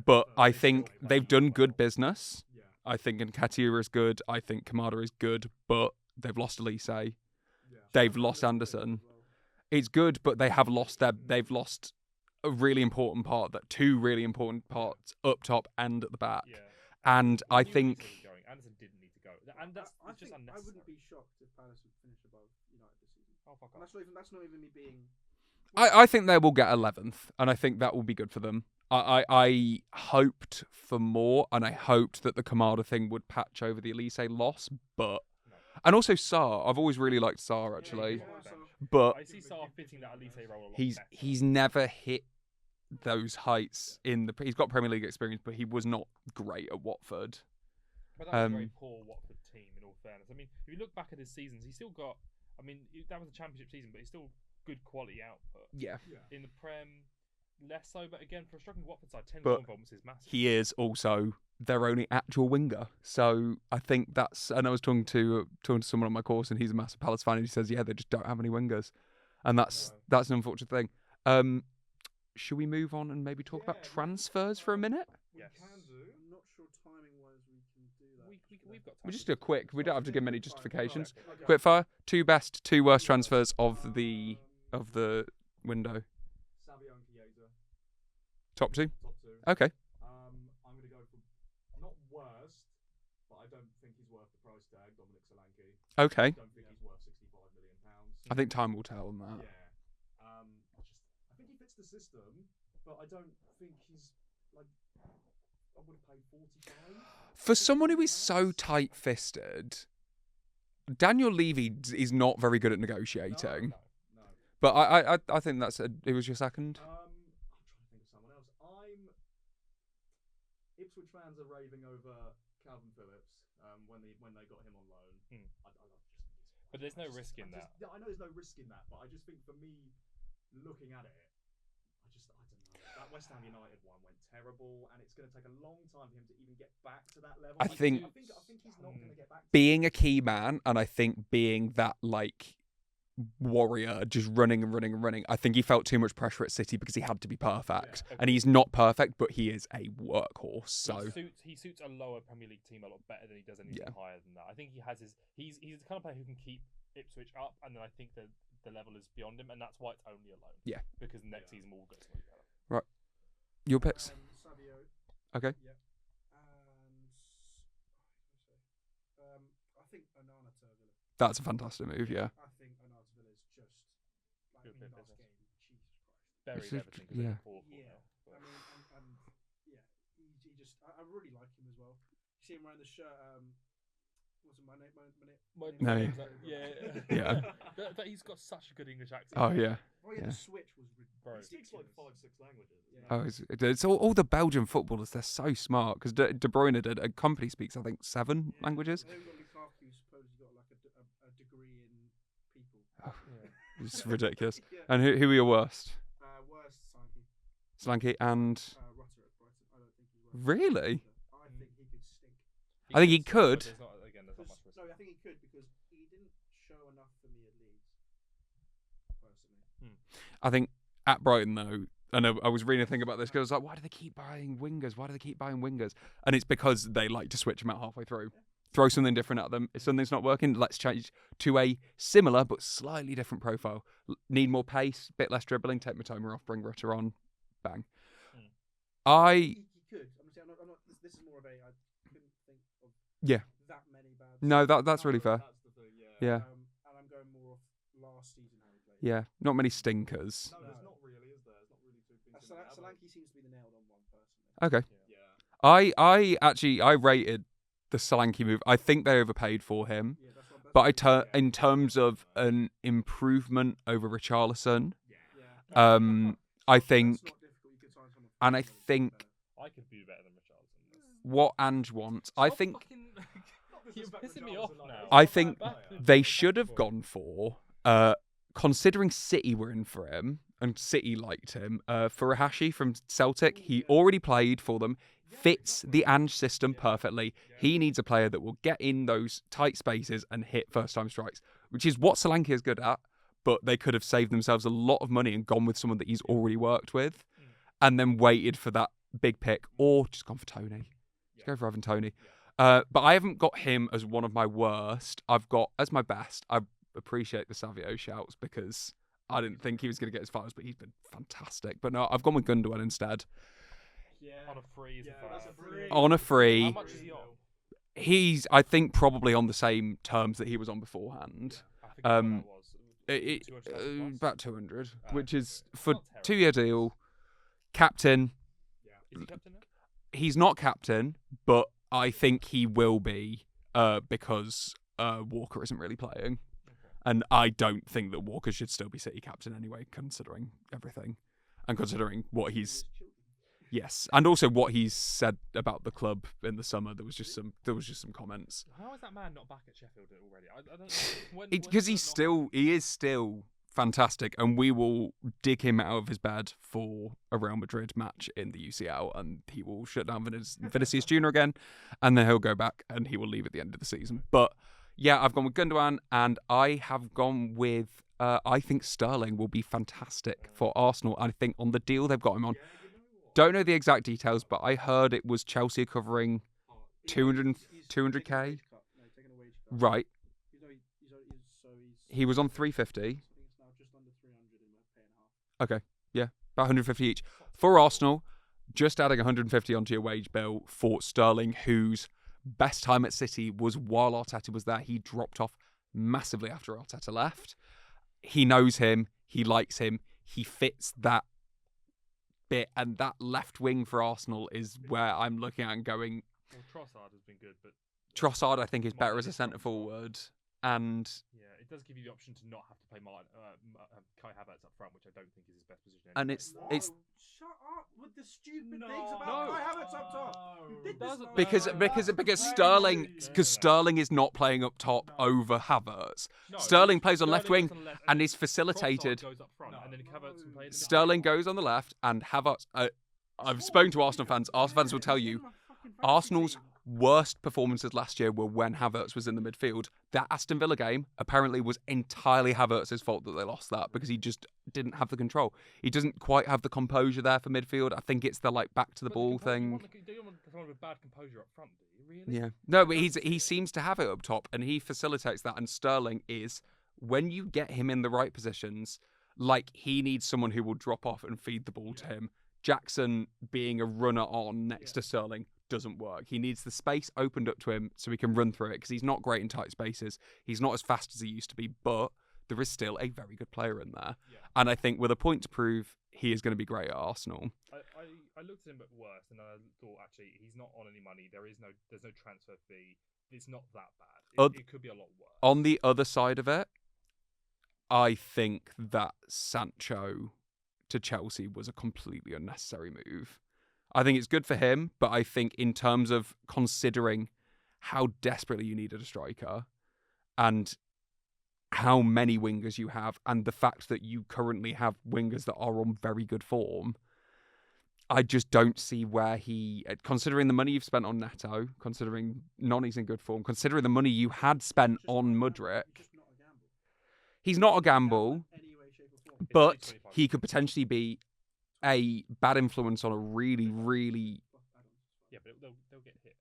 But definitely I third. think They they've still done play good well. business. Yeah. I think Nketiah is good. I think Kamada is good, but they've lost Elise. Yeah. They've lost Anderson. It's good, but they've lost a really important part. That 2 really important parts up top and at the back. Yeah. And I I knew think Anderson was going. Anderson didn't need to go, and that's I it's just think I unnecessary. wouldn't be shocked if Palace would finish above United this season. Oh fuck And off. that's not even me being. I think they will get 11th, and I think that will be good for them. I hoped for more, and I hoped that the Kamada thing would patch over the Elise loss, but No. and also Sarr. I've always really liked Sarr actually, Yeah, he's on the bench. but I see Sarr fitting that Elise role a lot he's better. never hit those heights in the. He's got Premier League experience, but he was not great at Watford. But that was a very um, poor Watford team, in all fairness. I mean, if you look back at his seasons, he still got. I mean, that was a championship season, but he's still good quality output. Yeah, Yeah. In the Prem, less so, but again, for a struggling Watford side, 10 But goal involvements is massive. he is also their only actual winger. So I think that's. And I was talking to someone on my course, and he's a massive Palace fan, and he says, "Yeah, they just don't have any wingers," and that's No. an unfortunate thing. Should we move on and maybe talk about Yeah, transfers for a minute? We Yes. can do. I'm not sure timing wise we can do that. We've got time. We just do a quick. We don't have to give many justifications. Okay. Quickfire. 2 best, 2 worst transfers of the of the window? Savio and Chiesa, Top two? top two. Okay. I'm going to go for not worst, but I don't think he's worth the price tag. Dominic Solanke. Okay. I don't think he's worth £65 million. I think time will tell on that. Yeah. I think he fits the system, but I don't think he's like. I would have paid 45. For someone who is so tight-fisted, Daniel Levy is not very good at negotiating. No. But I think that's it was your second. I'm trying to think of someone else. Ipswich fans are raving over Calvin Phillips when they got him on loan. I just think it's. But there's no risk in that. Yeah, I know there's no risk in that, but I just think for me, looking at it, I don't know. That West Ham United one went terrible, and it's going to take a long time for him to even get back to that level. I think he's not going to get back. Being a key man, and I think being that like warrior, just running and running and running. I think he felt too much pressure at City because he had to be perfect, and he's not perfect, but he is a workhorse. So he suits a lower Premier League team a lot better than he does anything higher than that. I think he's the kind of player who can keep Ipswich up, and then I think the level is beyond him, and that's why it's only a loan. Yeah, because next season we'll get something better. Right, your picks. Savio. Okay. Yep. And I think Onana to Villa. That's a fantastic move. Yeah. I think Onana to Villa is just like Good in bit last business. game. Jesus Christ. Very It's just- Everton, 'cause yeah. they're awful Yeah. now, but- I mean, and yeah, he just I really like him as well. You see him wearing the shirt. What's it, my name? No. Yeah. Yeah. But he's got such a good English accent. Oh yeah. Oh yeah, Yeah. the switch was Bro. He speaks like ridiculous. 5-6 languages. Yeah. Oh, it's all the Belgian footballers. They're so smart because De Bruyne did. A company speaks, I think, 7 languages. And then we've got Lukaku, who's supposedly got like a degree in people. Yeah. It's ridiculous. Yeah. And who are your worst? Worst Sankey. Slanky and Rutter at Brighton. I don't think he's worth. Really? I think he could stink. I think he but could. There's not much risk. No, I think he could because he didn't show enough for me at Leeds. Personally. I think at Brighton though, and I was reading a thing about this because I was like, why do they keep buying wingers? Why do they keep buying wingers? And it's because they like to switch them out halfway through. Throw something different at them. If something's not working, let's change to a similar but slightly different profile. Need more pace, bit less dribbling, take Matoma off, bring Rutter on, bang. He could. I'm not. This is more of a. I couldn't think of. Yeah. That many bad. No, that's really fair. That's the thing, yeah. Yeah. And I'm going more off last season how he played. Yeah, not many stinkers. No, there's No. not really, is there? There's not really two things. in there, are there? Solanke seems to be the nailed on one personally. Okay. Yeah. I rated the Solanke move. I think they overpaid for him. Yeah, that's what. But in terms of an improvement over Richarlison, Yeah. I think, That's not difficult. You could sign someone and I phenomenal, think better. I could be better than Richarlison. what Ange wants, I Stop think fucking- You're disrespect pissing me Richarlison off like now. that. I He's think not a bad player. they should have gone for, considering City were in for him, and City liked him, Furuhashi from Celtic. He already played for them, fits the Ange system perfectly. He needs a player that will get in those tight spaces and hit first-time strikes, which is what Solanke is good at, but they could have saved themselves a lot of money and gone with someone that he's already worked with, and then waited for that big pick, or just gone for Tony. Just go for Ivan Tony. But I haven't got him as one of my worst. I've got as my best. I appreciate the Savio shouts because I didn't think he was going to get as far as, but he's been fantastic. But no, I've gone with Gundogan instead. Yeah. On a free, Yeah, that's a free. On a free. How much is he on? He's, I think, probably on the same terms that he was on beforehand. I forget what that was. It, 200,000 plus? about 200, which okay. is for Not terrible. 2-year deal. Captain. Is he captain now? He's not captain, but I think he will be because Walker isn't really playing. And I don't think that Walker should still be City captain anyway, considering everything. And considering what he's... Yes, and also what he's said about the club in the summer. There was just some comments. How is that man not back at Sheffield already? I don't know. Because he is still fantastic, and we will dig him out of his bed for a Real Madrid match in the UCL, and he will shut down Vinicius Junior again, and then he'll go back and he will leave at the end of the season. But yeah, I've gone with Gundogan, and I have gone with. I think Sterling will be fantastic for Arsenal. I think on the deal they've got him on. Don't know the exact details, but I heard it was Chelsea covering 200k. Right. He was on 350. I think it's now just under 300 Okay, yeah, about 150 each. For Arsenal, just adding 150 onto your wage bill for Sterling, whose best time at City was while Arteta was there. He dropped off massively after Arteta left. He knows him. He likes him. He fits that bit, and that left wing for Arsenal is where I'm looking at and going. Well, Trossard has been good, but Trossard, I think, is Might better be as a different centre as well. forward, and yeah, it does give you the option to not have to play Kai Havertz up front, which I don't think is his best position. and anyway. it's No, it's shut up with the stupid No. things about No. Kai Havertz up top. You did this Doesn't- last because time. because that's because crazy. Sterling No, no, because no. Sterling is not playing up top over Havertz. No, Sterling plays on left Sterling wing goes on left, and is Trossard facilitated. goes up front, No. and then Havertz can play in the Sterling midfield. goes on the left, and Havertz. I've spoken to Arsenal fans. Arsenal fans will tell you Arsenal's worst performances last year were when Havertz was in the midfield. That Aston Villa game apparently was entirely Havertz's fault that they lost that because he just didn't have the control. He doesn't quite have the composure there for midfield. I think it's the back to the But ball composure- thing. You don't want someone with bad composure up front, do you? Really? Yeah. No, but he seems to have it up top and he facilitates that. And Sterling is, when you get him in the right positions, like he needs someone who will drop off and feed the ball to him. Jackson being a runner on next to Sterling doesn't work. He needs the space opened up to him so he can run through it because he's not great in tight spaces. He's not as fast as he used to be, but there is still a very good player in there. Yeah. And I think with a point to prove, he is going to be great at Arsenal. I looked at him at worst, and I thought actually he's not on any money. There's no transfer fee. It's not that bad. It could be a lot worse. On the other side of it, I think that Sancho to Chelsea was a completely unnecessary move. I think it's good for him, but I think in terms of considering how desperately you needed a striker and how many wingers you have and the fact that you currently have wingers that are on very good form, I just don't see where he, considering the money you've spent on Neto, considering Noni's in good form, considering the money you had spent on Mudryk, he's not a gamble, but he could potentially be a bad influence on a really, really. Yeah, but they'll get hit.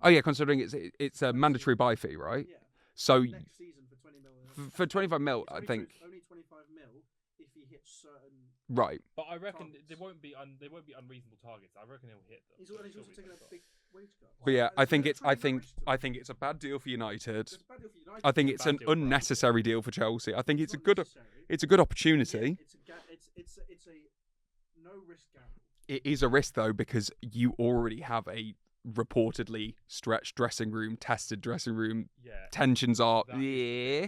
Oh yeah, considering it's a mandatory buy fee, right? Yeah. So Next season for 20 mil. for 25 mil, It's I only think. only 25 mil if he hits certain. Right. But I reckon Targets. they won't be unreasonable targets. I reckon he'll hit them. He's also taking a big wage cut. But yeah, I think That's it's I really think risk to I it. think it's a bad deal for United. It's a bad deal for United. I think It's it's a an bad deal for Arsenal. unnecessary deal for Chelsea. I think it's a not good necessary. it's a good Yeah, opportunity. it's a no risk gamble. It is a risk though because you already have a reportedly stretched dressing room, tested dressing room. Yeah. Tensions are That is- yeah,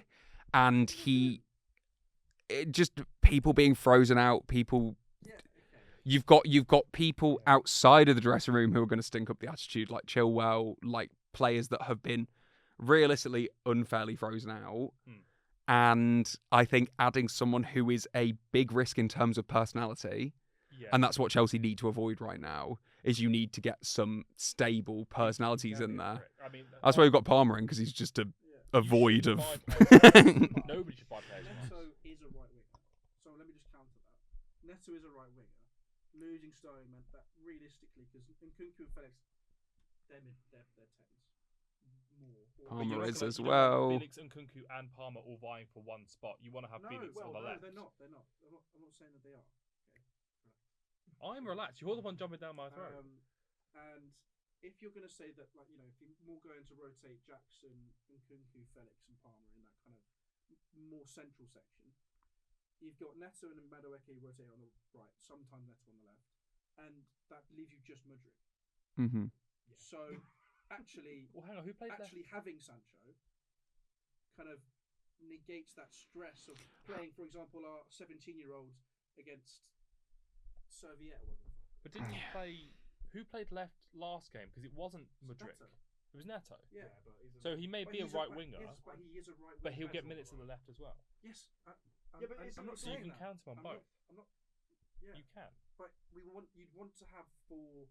and just people being frozen out. People, Yeah. Okay. you've got people outside of the dressing room who are going to stink up the attitude, like Chilwell, like players that have been realistically unfairly frozen out. And I think adding someone who is a big risk in terms of personality, Yeah. and that's what Chelsea need to avoid right now, is you need to get some stable personalities in there. I mean, That's why we've got Palmer in, because he's just a Yeah. void You of. should buy players. Nobody should buy players. Neto is a right winger. So let me just counter that. Neto is a right winger. Losing Sterling meant that realistically, because Nkunku and Felix, they're tens. More. Palmer is as You well. Felix and Kunku and Palmer all vying for one spot. You want to have No, Felix well, on the no, left. they're not. I'm not saying that they are. I'm relaxed. You're the one jumping down my throat. And if you're going to say that, like, you know, if you're more going to rotate Jackson, Nkunku, Felix, and Palmer in that kind of more central section, you've got Neto and Madueke rotating on the right, sometimes Neto on the left, and that leaves you just Mudryk. Mm-hmm. So actually, Well, hang on. Who played actually having Sancho kind of negates that stress of playing, for example, our 17-year-old against Serviette or whatever. But didn't he play? Who played left last game? Because it wasn't Mudryk. Neto. It was Neto. Yeah. but he's a So he may But be a he's right winger, Yes, but he is a right winger. but he'll get Casual minutes on the right. left as well. Yes. Yeah, but it's- I'm not So you saying can that. count him on I'm both. Not, I'm not. Yeah. You can. But you'd want to have four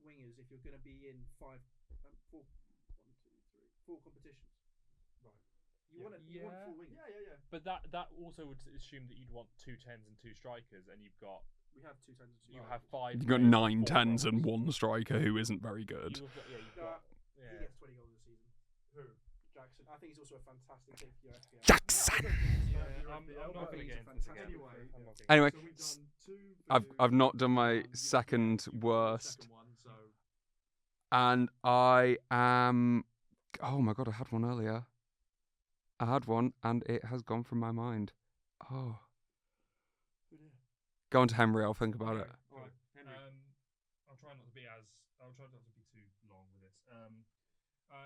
wingers if you're going to be in four competitions. Right. You Yeah. want you want Yeah. four wingers. Yeah. But that also would assume that you'd want 2 10s and 2 strikers, and you've got We have 2 tens and 2 you strikers. have 5. You've got players 9 and 4 tens and goals. 1 striker who isn't very good. You've got, you've Uh, got He yeah. gets 20 goals a season. Who? Jackson. I think he's also a fantastic pick for your FPL. Jackson! Yeah, I'm not going to He's get a into this fantastic again. player. I'm not gonna Anyway, So we've done two. I've not done my You've second got the worst, second one, so and I am. Oh my god, I had one earlier. I had one, and it has gone from my mind. Oh, go on to Henry. I'll think about it. All right, Henry. I'll try not to be too long with this.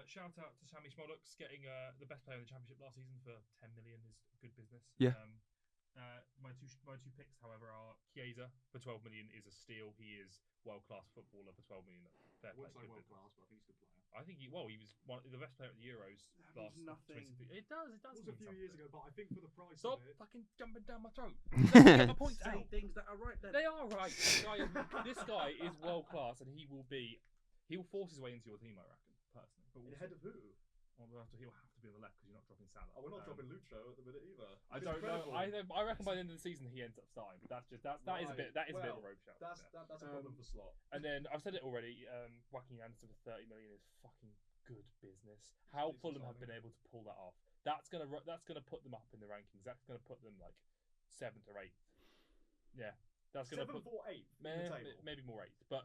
Shout out to Sammy Smolux getting the best player in the championship last season for 10 million is good business. Yeah. My two picks, however, are Chiesa for 12 million is a steal. He is world class footballer for 12 million. Fair I play. wouldn't say Good world business. class, but I think he's a good player. I think he was the best player at the Euros That last. means nothing. It does. It was a mean few years something. ago, but I think for the price Stop of it, fucking jumping down my throat. Get my point Say out. things that are right then. They are right. This guy is world class, and he will force his way into your team, I reckon, personally. But ahead of who? he'll have to be on the left because you're not dropping Salah. Oh, we're not dropping Lucho at the minute either. I It's don't know. incredible. I reckon by the end of the season he ends up starting, but that is a bit of a Well, rope shout. That's a problem for Slot. And then I've said it already. Joaquin Anderson for 30 million is fucking good business. How Decent Fulham have signing. been able to pull that off? That's gonna put them up in the rankings. That's gonna put them like 7th or 8th. Yeah, that's gonna 7th put or 8th in the table. maybe more 8th. But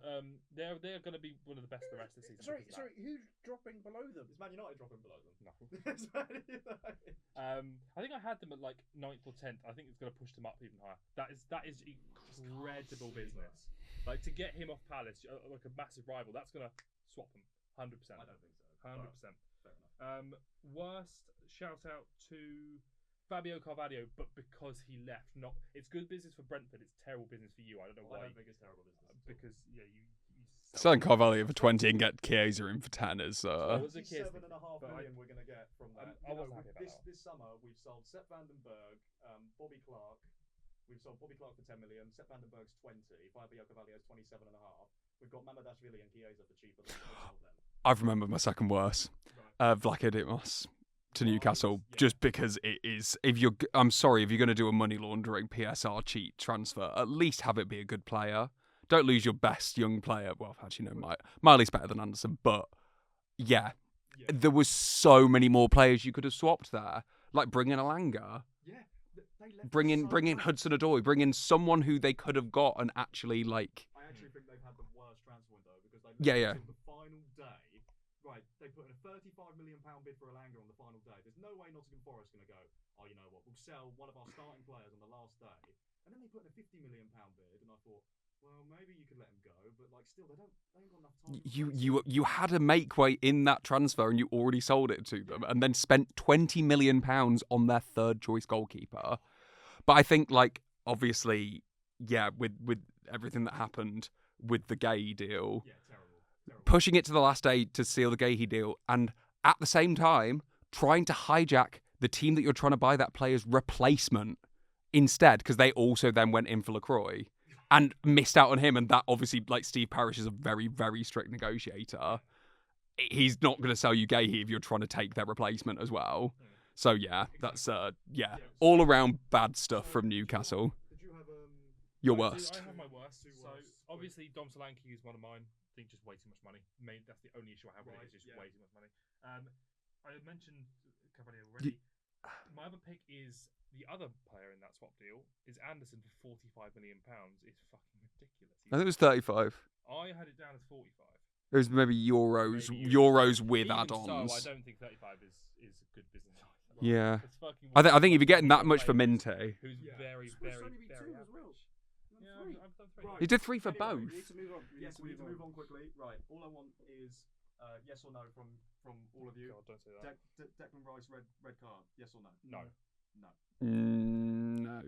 they're gonna be one of the best the rest of the season. Sorry, because of that. who's dropping below them? Is Man United dropping below them? No. It's Man United. I think I had them at like 9th or 10th. I think it's going to push them up even higher. That is incredible business. Like to get him off Palace, like a massive rival, that's going to swap them 100%. I don't think so. 100%. Fair enough. Worst shout out to Fabio Carvalho, but because he left, it's good business for Brentford. It's terrible business for you. I don't know Well, I why. don't think it's terrible business. at all. Because you Selling Carvalho for 20 and get Chiesa in for 10 is. Well, it was a kiss, 7.5 but million we're going to get from that. I wasn't happy about that. This summer we've sold Sepp Vandenberg, Bobby Clark. We've sold Bobby Clark for 10 million. Sepp Vandenberg's 20. Fabio Carvalho's 27.5. We've got Mamadashvili and Chiesa for cheaper than we sold them. I've remembered my second worst. Vlachodimos to Newcastle, just because it is. I'm sorry, if you're going to do a money laundering PSR cheat transfer, at least have it be a good player. Don't lose your best young player. Well, actually, no, Miley's better than Anderson, but yeah, there was so many more players you could have swapped there. Like bring in Alanga, Yeah, they left bring in so much. Hudson-Odoi, bring in someone who they could have got and actually like. I actually think they've had the worst transfer window because they Yeah. until the final day. Right, they put in a £35 million bid for Alanga on the final day. There's no way Nottingham Forest going to go, oh, you know what, we'll sell one of our starting players on the last day. And then they put in a £50 million bid, and I thought, well, maybe you could let him go, but like still, they ain't got enough time. You had a make way in that transfer and you already sold it to them and then spent £20 million on their third choice goalkeeper. But I think like obviously, yeah, with everything that happened with the Gay deal, Yeah, terrible. pushing it to the last day to seal the Gahey deal, and at the same time trying to hijack the team that you're trying to buy that player's replacement instead, because they also then went in for LaCroix and missed out on him. And that obviously, like Steve Parish is a very, very strict negotiator. He's not going to sell you Gahey if you're trying to take their replacement as well. So yeah, that's all around bad stuff from Newcastle. Did you have Your I worst. have my worst. Two So worst. obviously Dom Solanke is one of mine. I think just way too much money. That's the only issue I have with it. Is just way too much money. I mentioned Cavalier already. My other pick is the other player in that swap deal is Anderson for £45 million. It's fucking ridiculous. I think it was 35. I had it down as 45. It was maybe Euros with Even add-ons. So, I don't think 35 is a good business. Yeah. It's fucking I think if you're getting that one much for players Minte, who's Yeah. very, It's supposed to very, only be very two as well. average. Not Yeah, three. I've done 3. Right. he did 3 for Anyway, both. We need to move on. Yes, we need to move on quickly. Right, all I want is yes or no from all of you. God, don't say that. Declan Rice, red card. Yes or no? No. No. No.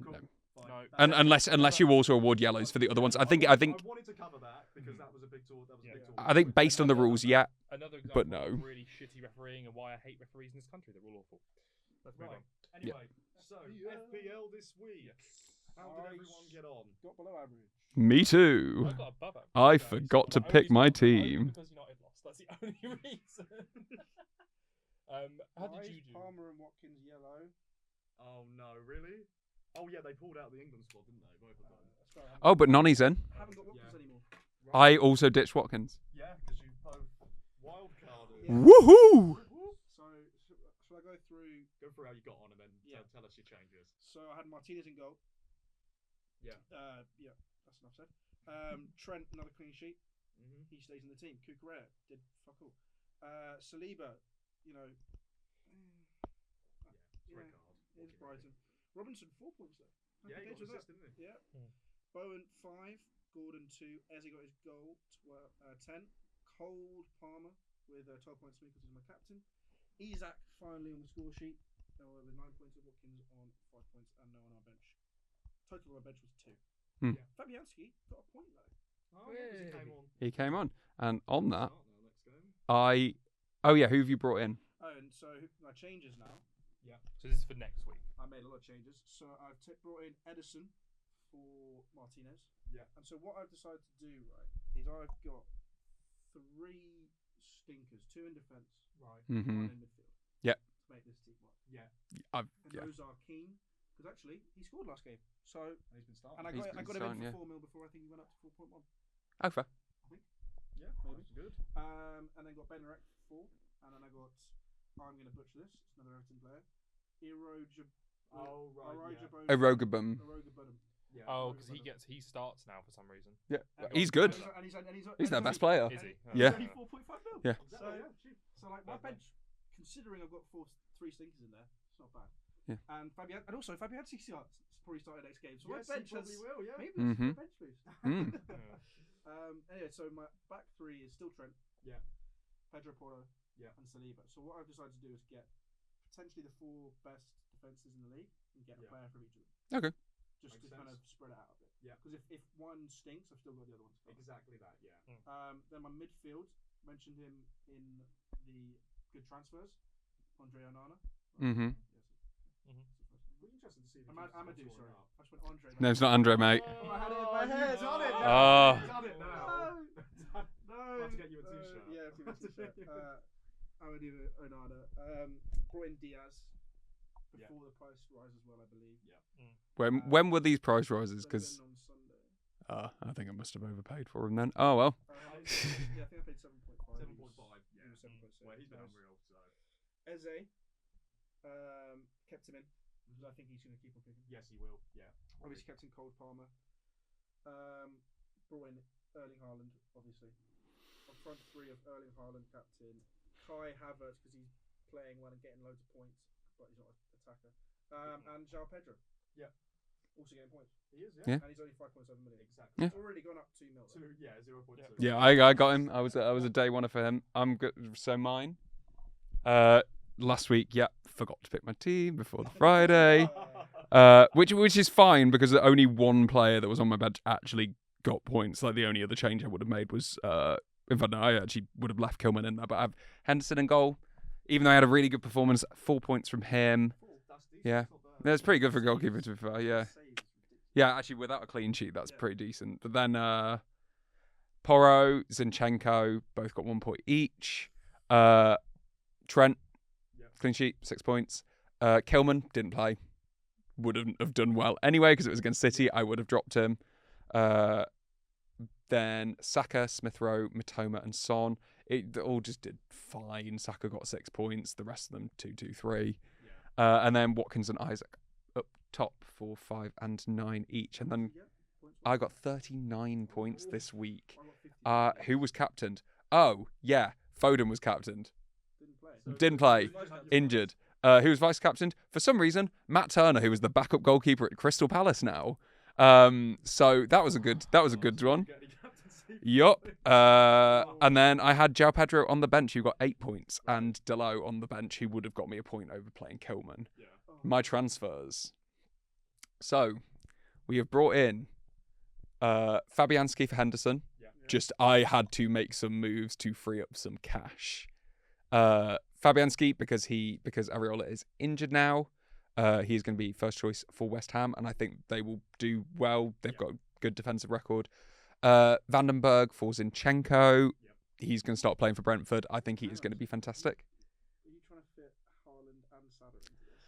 Cool. No. Fine. No. And unless you also award yellows for the other ones. I think I wanted to cover that because that was a big talk. That was a big talk. I think based on the rules, yeah. Another example But no. of really shitty refereeing and why I hate referees in this country. They're all awful. Let's move Right. on. Anyway, so FPL this week. How did everyone get on? Got below average. Me too. I got above average. I So forgot to my pick only my score- only team. Because United lost. That's the only reason. How did you do? Palmer and Watkins yellow. Oh no, really? Oh yeah, they pulled out the England squad, didn't they? Both of them. Oh, but Nonny's in. Haven't got Watkins Yeah. anymore. I also ditched Watkins. Yeah, because you both wild carded. Yeah. Woohoo! So, shall I go through Go through how you got on, and then Yeah. tell us your changes. So I had Martinez in goal. Yeah. Yeah, that's enough said. Trent, another clean sheet. Mm-hmm. He stays in the team. Cucurella did fuck all. Saliba, you know, It's red card. it's Brighton. Robinson 4 points though. Yeah, he Happy days got with an that. assist, didn't he? Yeah. Mm. Bowen 5, Gordon 2. Eze got his goal 10. Cold Palmer with 12 points for me because he's my captain. Isak finally on the score sheet with 9 points. Watkins on 5 points and no on our bench. Total on our bench was 2. Hmm. Yeah. Fabianski got a point though. Oh, yeah, 'cause he came on. He came on, and on that, Start now, next game. oh yeah, who have you brought in? Oh, and so my changes now. So this is for next week. I made a lot of changes. So I've brought in Edison for Martinez. Yeah. And so what I've decided to do, right, is I've got 3 stinkers, 2 in defence, Right. Mm-hmm. 1 in midfield. Yeah. To make this team work. Yeah. I've And yeah. those are Keane, because actually he scored last game. So And he's been starting. and I He's got been him starting, in yeah. for 4 mil before I think he went up to 4.1. Oh fair. Yeah, Maybe. that's good. And then got Benarek for 4, and then I got. I'm going to butcher this. It's another Everton player. Oh, right. Yeah. Arogabum. Arogabunum. Yeah. Oh, because he starts now for some reason. Yeah, And he's got- good. and He's their only- best player. Is he? Yeah. It's only 4.5 mil. Yeah. Exactly, So- yeah, cheap. So like my Fair play. bench, considering I've got 3 stinkers in there, it's not bad. Yeah. And also Fabianski probably started next game, so Yes, my bench he probably has will, yeah. maybe Mhm. a bench boost. Mm. Anyway, so my back 3 is still Trent. Yeah. Pedro Porro. Yeah. And Saliba. So what I've decided to do is get potentially the 4 best defenses in the league and get a Yeah. player from each of them. Okay. Just Makes to kind of sense. spread it out a bit. Yeah. Because if one stinks, I've still got the other ones. covered. Exactly that, yeah. Then my midfield, mentioned him in the good transfers, Andre Onana. Mhm. We're interested to see the Amadou, sorry. Up. I just went Andre. No, it's not Andre, mate. Oh, I had it in my head. Done it now. Oh. Done it now. No. I'll have to get you a t-shirt. Yeah, I'll give you a t-shirt. Amadou Onana. Brought in Diaz Yeah. before the price rise as well, I believe. When were these price rises? They've Because been on Sunday. I think I must have overpaid for him then. Oh well. Yeah, I think I paid 7.5. 7.5, yeah. 7.6. Well, he's been Nice. unreal, so. Eze, kept him in because I think he's going to keep on picking. Yes, he will, yeah. Obviously, kept in Cole Palmer. Brought in Erling Haaland, obviously. On front 3 of Erling Haaland, captain. Kai Havertz because he's playing well and getting loads of points, but he's not an attacker. And João Pedro. Yeah. Also getting points. He is, Yeah. And he's only 5 points over a million. Exactly. Yeah. It's already gone up 2 mil. 2, yeah, 0.2. Yeah, I got him. I was a day one for him. I'm good. So mine. Last week, forgot to pick my team before the Friday. Which is fine because only one player that was on my bench actually got points. Like the only other change I would have made was, in fact, no, I actually would have left Kilman in there. But I have Henderson in goal. Even though I had a really good performance, 4 points from him. That's decent. Yeah. That's not bad. That's pretty good for a goalkeeper, to be fair. Yeah, Saves ridiculous. yeah. Actually, without a clean sheet, that's Yeah. pretty decent. But then Porro, Zinchenko, both got 1 point each. Trent, Yeah. clean sheet, 6 points. Kilman didn't play. Wouldn't have done well anyway because it was against City. I would have dropped him. Then Saka, Smith Rowe, Matoma, and Son. They all just did fine. Saka got 6 points. The rest of them 2, 2, 3. Yeah. And then Watkins and Isaac up top for 5 and 9 each. And then Yeah, points I got 39 points this week. I got 50. Who was captained? Oh, yeah, Foden was captained. Didn't play. Didn't play. Injured. Who was vice captained? For some reason, Matt Turner, who was the backup goalkeeper at Crystal Palace now. So that was a good one. Yup. And then I had João Pedro on the bench, who got 8 points, and Delo on the bench, who would have got me a point over playing Kilman. Yeah. My transfers. So we have brought in Fabianski for Henderson. Yeah. Just I had to make some moves to free up some cash. Fabianski because Areola is injured now. He's going to be first choice for West Ham, and I think they will do well. They've got a good defensive record. Vandenberg for Zinchenko. Yep. He's going to start playing for Brentford. I think he is going to be fantastic. Are you trying to fit Haaland and Salah into this?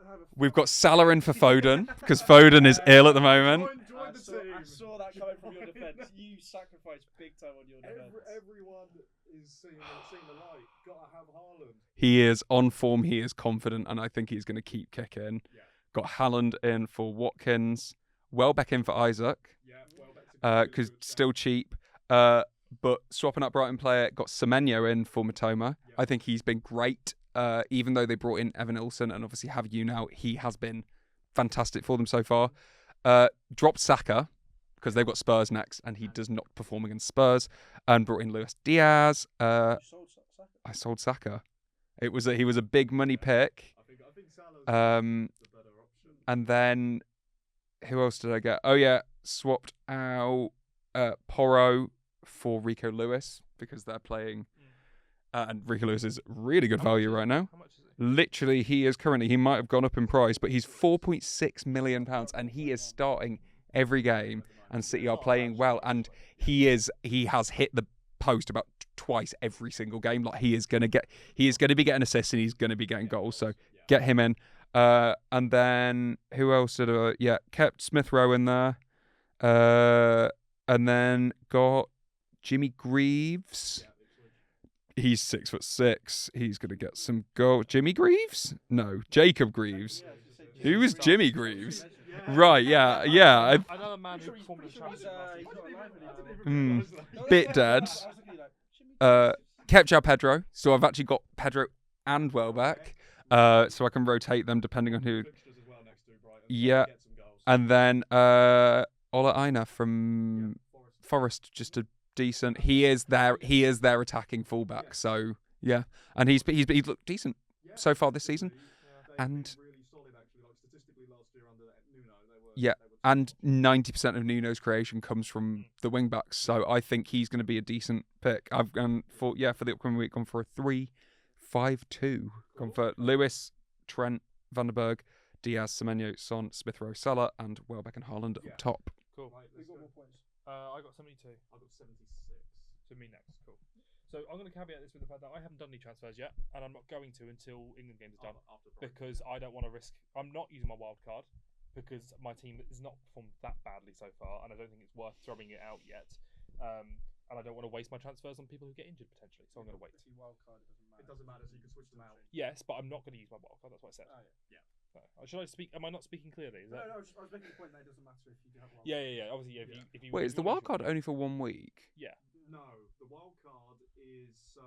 have a. We've got Salah in for Foden because Foden is ill at the moment. Join the team. I saw that coming from your defence. You sacrificed big time on your defence. Everyone is seeing the light. Gotta have Haaland. He is on form. He is confident, and I think he's going to keep kicking. Yeah. Got Haaland in for Watkins. Welbeck in for Isaac. Yeah, well, Because still cheap. But swapping up Brighton player, got Semenyo in for Matoma. Yeah. I think he's been great. Even though they brought in Evan Ilson and obviously have you now, he has been fantastic for them so far. Dropped Saka because they've got Spurs next, and he does not perform against Spurs. And brought in Luis Diaz. You sold Saka. I sold Saka. He was a big money pick. I think Salah's Um, the better option. And then who else did I get? Oh yeah, swapped out Porro for Rico Lewis because they're playing, and Rico Lewis is really good value right now. How much is it? Literally, he might have gone up in price, but he's £4.6 million, and he is starting every game. And City are playing well, and he has hit the post about twice every single game. Like he is going to be getting assists and he's going to be getting goals. So get him in. And then who else did I? Yeah, kept Smith Rowe in there. And then got Jimmy Greaves. He's 6'6". He's gonna get some goal. Jimmy Greaves? No, Jacob Greaves. Who is Jimmy Greaves? Right, yeah. Another man who performed in the Champions League. Bit dead. Kept João Pedro, so I've actually got Pedro and Welbeck, so I can rotate them depending on who. Yeah, and then Ola Aina from Forest, just a decent. He is their attacking fullback. So yeah, and he's looked decent so far this season, and yeah, and 90% of Nuno's creation comes from the wing backs. So I think he's going to be a decent pick. I've gone for the upcoming week gone for a 3-5-2. Gone for Lewis, Trent, Van der Berg, Diaz, Semenyo, Son, Smith Rowe, Salah, and Welbeck and Haaland up top. Cool. We got more points. I got 72. I got 76. To me next. Cool. So I'm going to caveat this with the fact that I haven't done any transfers yet, and I'm not going to until England games is done, because I don't want to risk. I'm not using my wild card because my team has not performed that badly so far, and I don't think it's worth throwing it out yet. And I don't want to waste my transfers on people who get injured potentially, so I'm going to wait. If you wild card, it It doesn't doesn't matter. matter, so you can switch them out. Yes, but I'm not going to use my wild card. That's what I said. Oh, yeah. Should I speak? Am I not speaking clearly? Is No, that? I was making the point that it doesn't matter if you do have wild Yeah. Obviously, yeah, if you Wait, is the wild card only for 1 week? Yeah. No, the wild card is so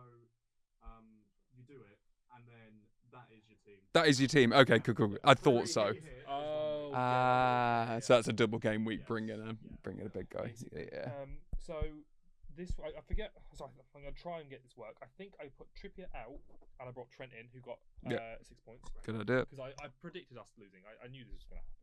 you do it, and then that is your team. That is your team. Okay, cool. I thought so. Oh. So that's a double game week. Bring in a big guy. Yeah. So this I forget. Sorry, I'm gonna try and get this work. I think I put Trippier out and I brought Trent in, who got 6 points. Good idea. Because I predicted us losing. I knew this was gonna happen.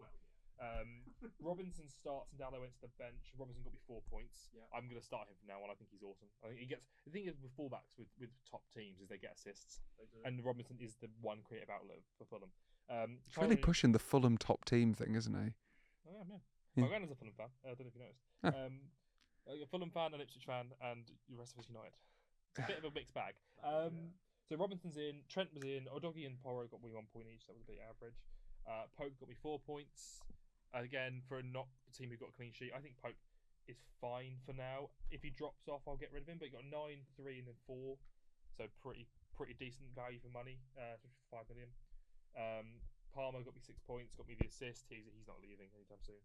Robinson starts and Dallo went to the bench. Robinson got me 4 points. Yeah. I'm gonna start him from now on. I think he's awesome. I think he gets. The thing is with fullbacks with top teams is they get assists, and Robinson is the one creative outlet for Fulham. He's really pushing the Fulham top team thing, isn't he? Oh, yeah. Yeah. My granddad's a Fulham fan. I don't know if you noticed. A Fulham fan, an Ipswich fan, and the rest of us United. It's a bit of a mixed bag. So Robinson's in, Trent was in, Odogi and Porro got me 1 point each. That was a bit average. Pope got me 4 points. Again, for a team who got a clean sheet, I think Pope is fine for now. If he drops off, I'll get rid of him. But he got 9, 3, and then 4, so pretty decent value for money. 5 million. Palmer got me 6 points, got me the assist. He's not leaving anytime soon.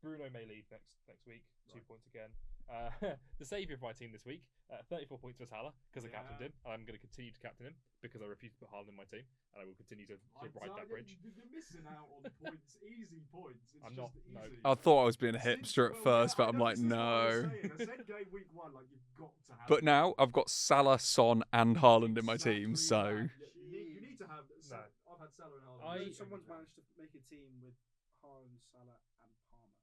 Bruno may leave next week. 2 points again. The saviour of my team this week, 34 points for Salah because I captained him. I'm going to continue to captain him because I refuse to put Haaland in my team, and I will continue to ride that bridge. You're missing out on points, easy points. It's I'm just not, no. easy. I thought I was being a hipster at first, but I'm like, this is what I was no. saying. I said game week 1, like you've got to have. But now I've got Salah, Son, and Haaland in my team, so You need to have. No. I've had Salah and Haaland. Someone's managed to make a team with Haaland, Salah, and Palmer.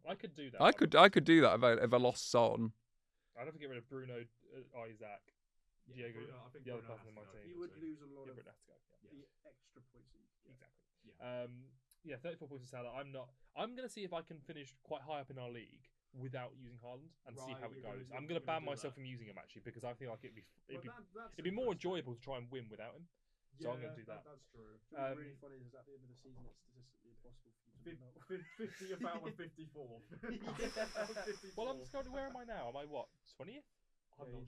I could do that. I could do that if I lost Son. I'd have to get rid of Bruno, Isaac, Diego, Bruno, I think the other Bruno person in my has to go. team. You would lose a lot Yeah, of Bruno has to go. Yeah. the extra points that you get. Exactly. 34 points for Salah. I'm going to see if I can finish quite high up in our league without using Haaland and see how it goes. I'm going to ban myself from using him actually because I feel like it'd be more enjoyable to try and win without him. So I'm going to do that. That's true. Do you know what's really funny is at the end of the season, it's statistically impossible for you to not. 50th out of 54. Well, I'm just going. Where am I now? Am I what 20th?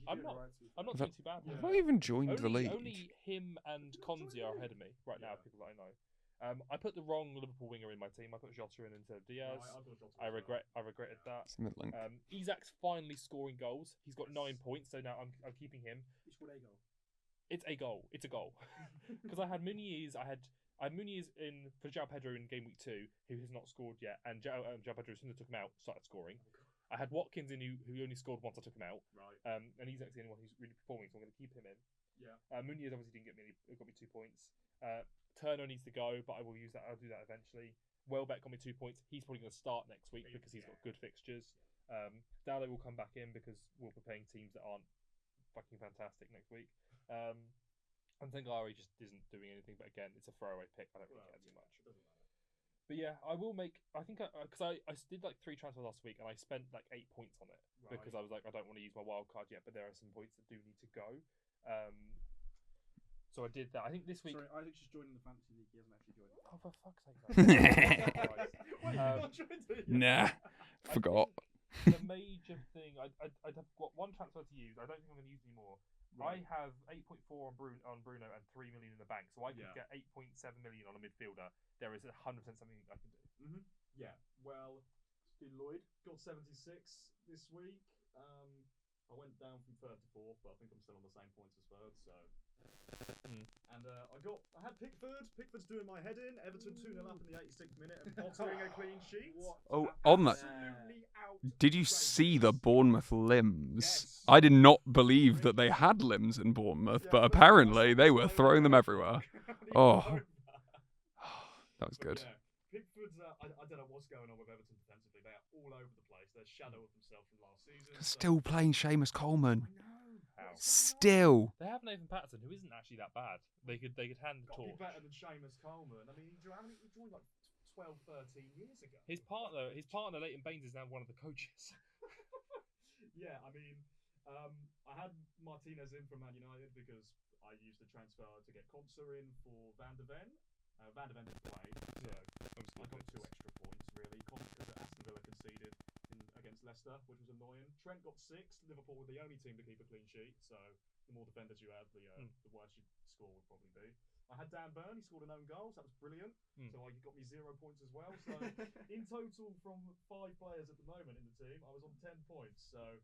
I'm not doing too bad. Have I even joined the league? Only him and Konzi are ahead of me right now. People that I know. I put the wrong Liverpool winger in my team. I put Jota in instead of Diaz. I regretted that. It's middling. Isak's finally scoring goals. He's got 9 points, so now I'm keeping him. He scored a goal. It's a goal. It's a goal. Because I had Muniz. I had Muniz in for João Pedro in game week 2, who has not scored yet, and João Pedro, as soon as I took him out, started scoring. I had Watkins in who only scored once I took him out. Right. And Isak's the only one who's really performing, so I'm going to keep him in. Yeah. Muniz obviously didn't get me. Got me 2 points. Turner needs to go, but I will use that. I'll do that eventually. Welbeck got me 2 points. He's probably going to start next week because he's got good fixtures. Dalo will come back in because we'll be playing teams that aren't fucking fantastic next week. And Tengari just isn't doing anything, but again, it's a throwaway pick. I don't really care too much. It doesn't matter. But yeah, I will make. I think because I did like 3 transfers last week, and I spent like 8 points on it because I was like, I don't want to use my wild card yet, but there are some points that do need to go. So I did that. I think this week. Sorry, Isaac's just joining the fantasy league. He hasn't actually joined. Oh, for fuck's sake! Nah, forgot. The major thing, I've got 1 transfer to use. I don't think I'm going to use any more. Right. I have 8.4 on Bruno and 3 million in the bank, so I could get 8.7 million on a midfielder. There is 100% something I can do. Mm-hmm. Yeah. Well, Lloyd got 76 this week. I went down from 3rd to 4th, but I think I'm still on the same points as 3rd. So. And I had Pickford. Pickford's doing my head in. Everton 2-0 up in the 86th minute and pottering a clean sheet. Oh, on that. Absolutely Did you see the Bournemouth limbs? Yes. I did not believe that they had limbs in Bournemouth, but apparently they were throwing them everywhere. Oh, that was good. Yeah, Pickford's. I don't know what's going on with Everton defensively. They are all over the place. They're a shadow of themselves from last season. Still playing Seamus Coleman. I know. Still. They have Nathan Patterson, who isn't actually that bad. They could hand the torch. Be better than Seamus Coleman. I mean, he joined like 12, 13 years ago. His partner, Leighton Baines, is now one of the coaches. Yeah, I mean, I had Martinez in from Man United because I used the transfer to get Konsa in for Van de Ven. Van de Ven didn't play, so I got 2 extra points really. Because Aston Villa conceded against Leicester, which was annoying. Trent got 6. Liverpool were the only team to keep a clean sheet, so the more defenders you have, the worse your score would probably be. I had Dan Burn, he scored an own goal, so that was brilliant. So he got me 0 points as well. So in total, from 5 players at the moment in the team, I was on 10 points. So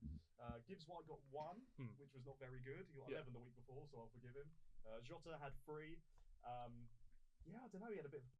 Gibbs White got 1, which was not very good. He got 11 the week before, so I'll forgive him. Jota had 3. Yeah, I don't know. He had a bit of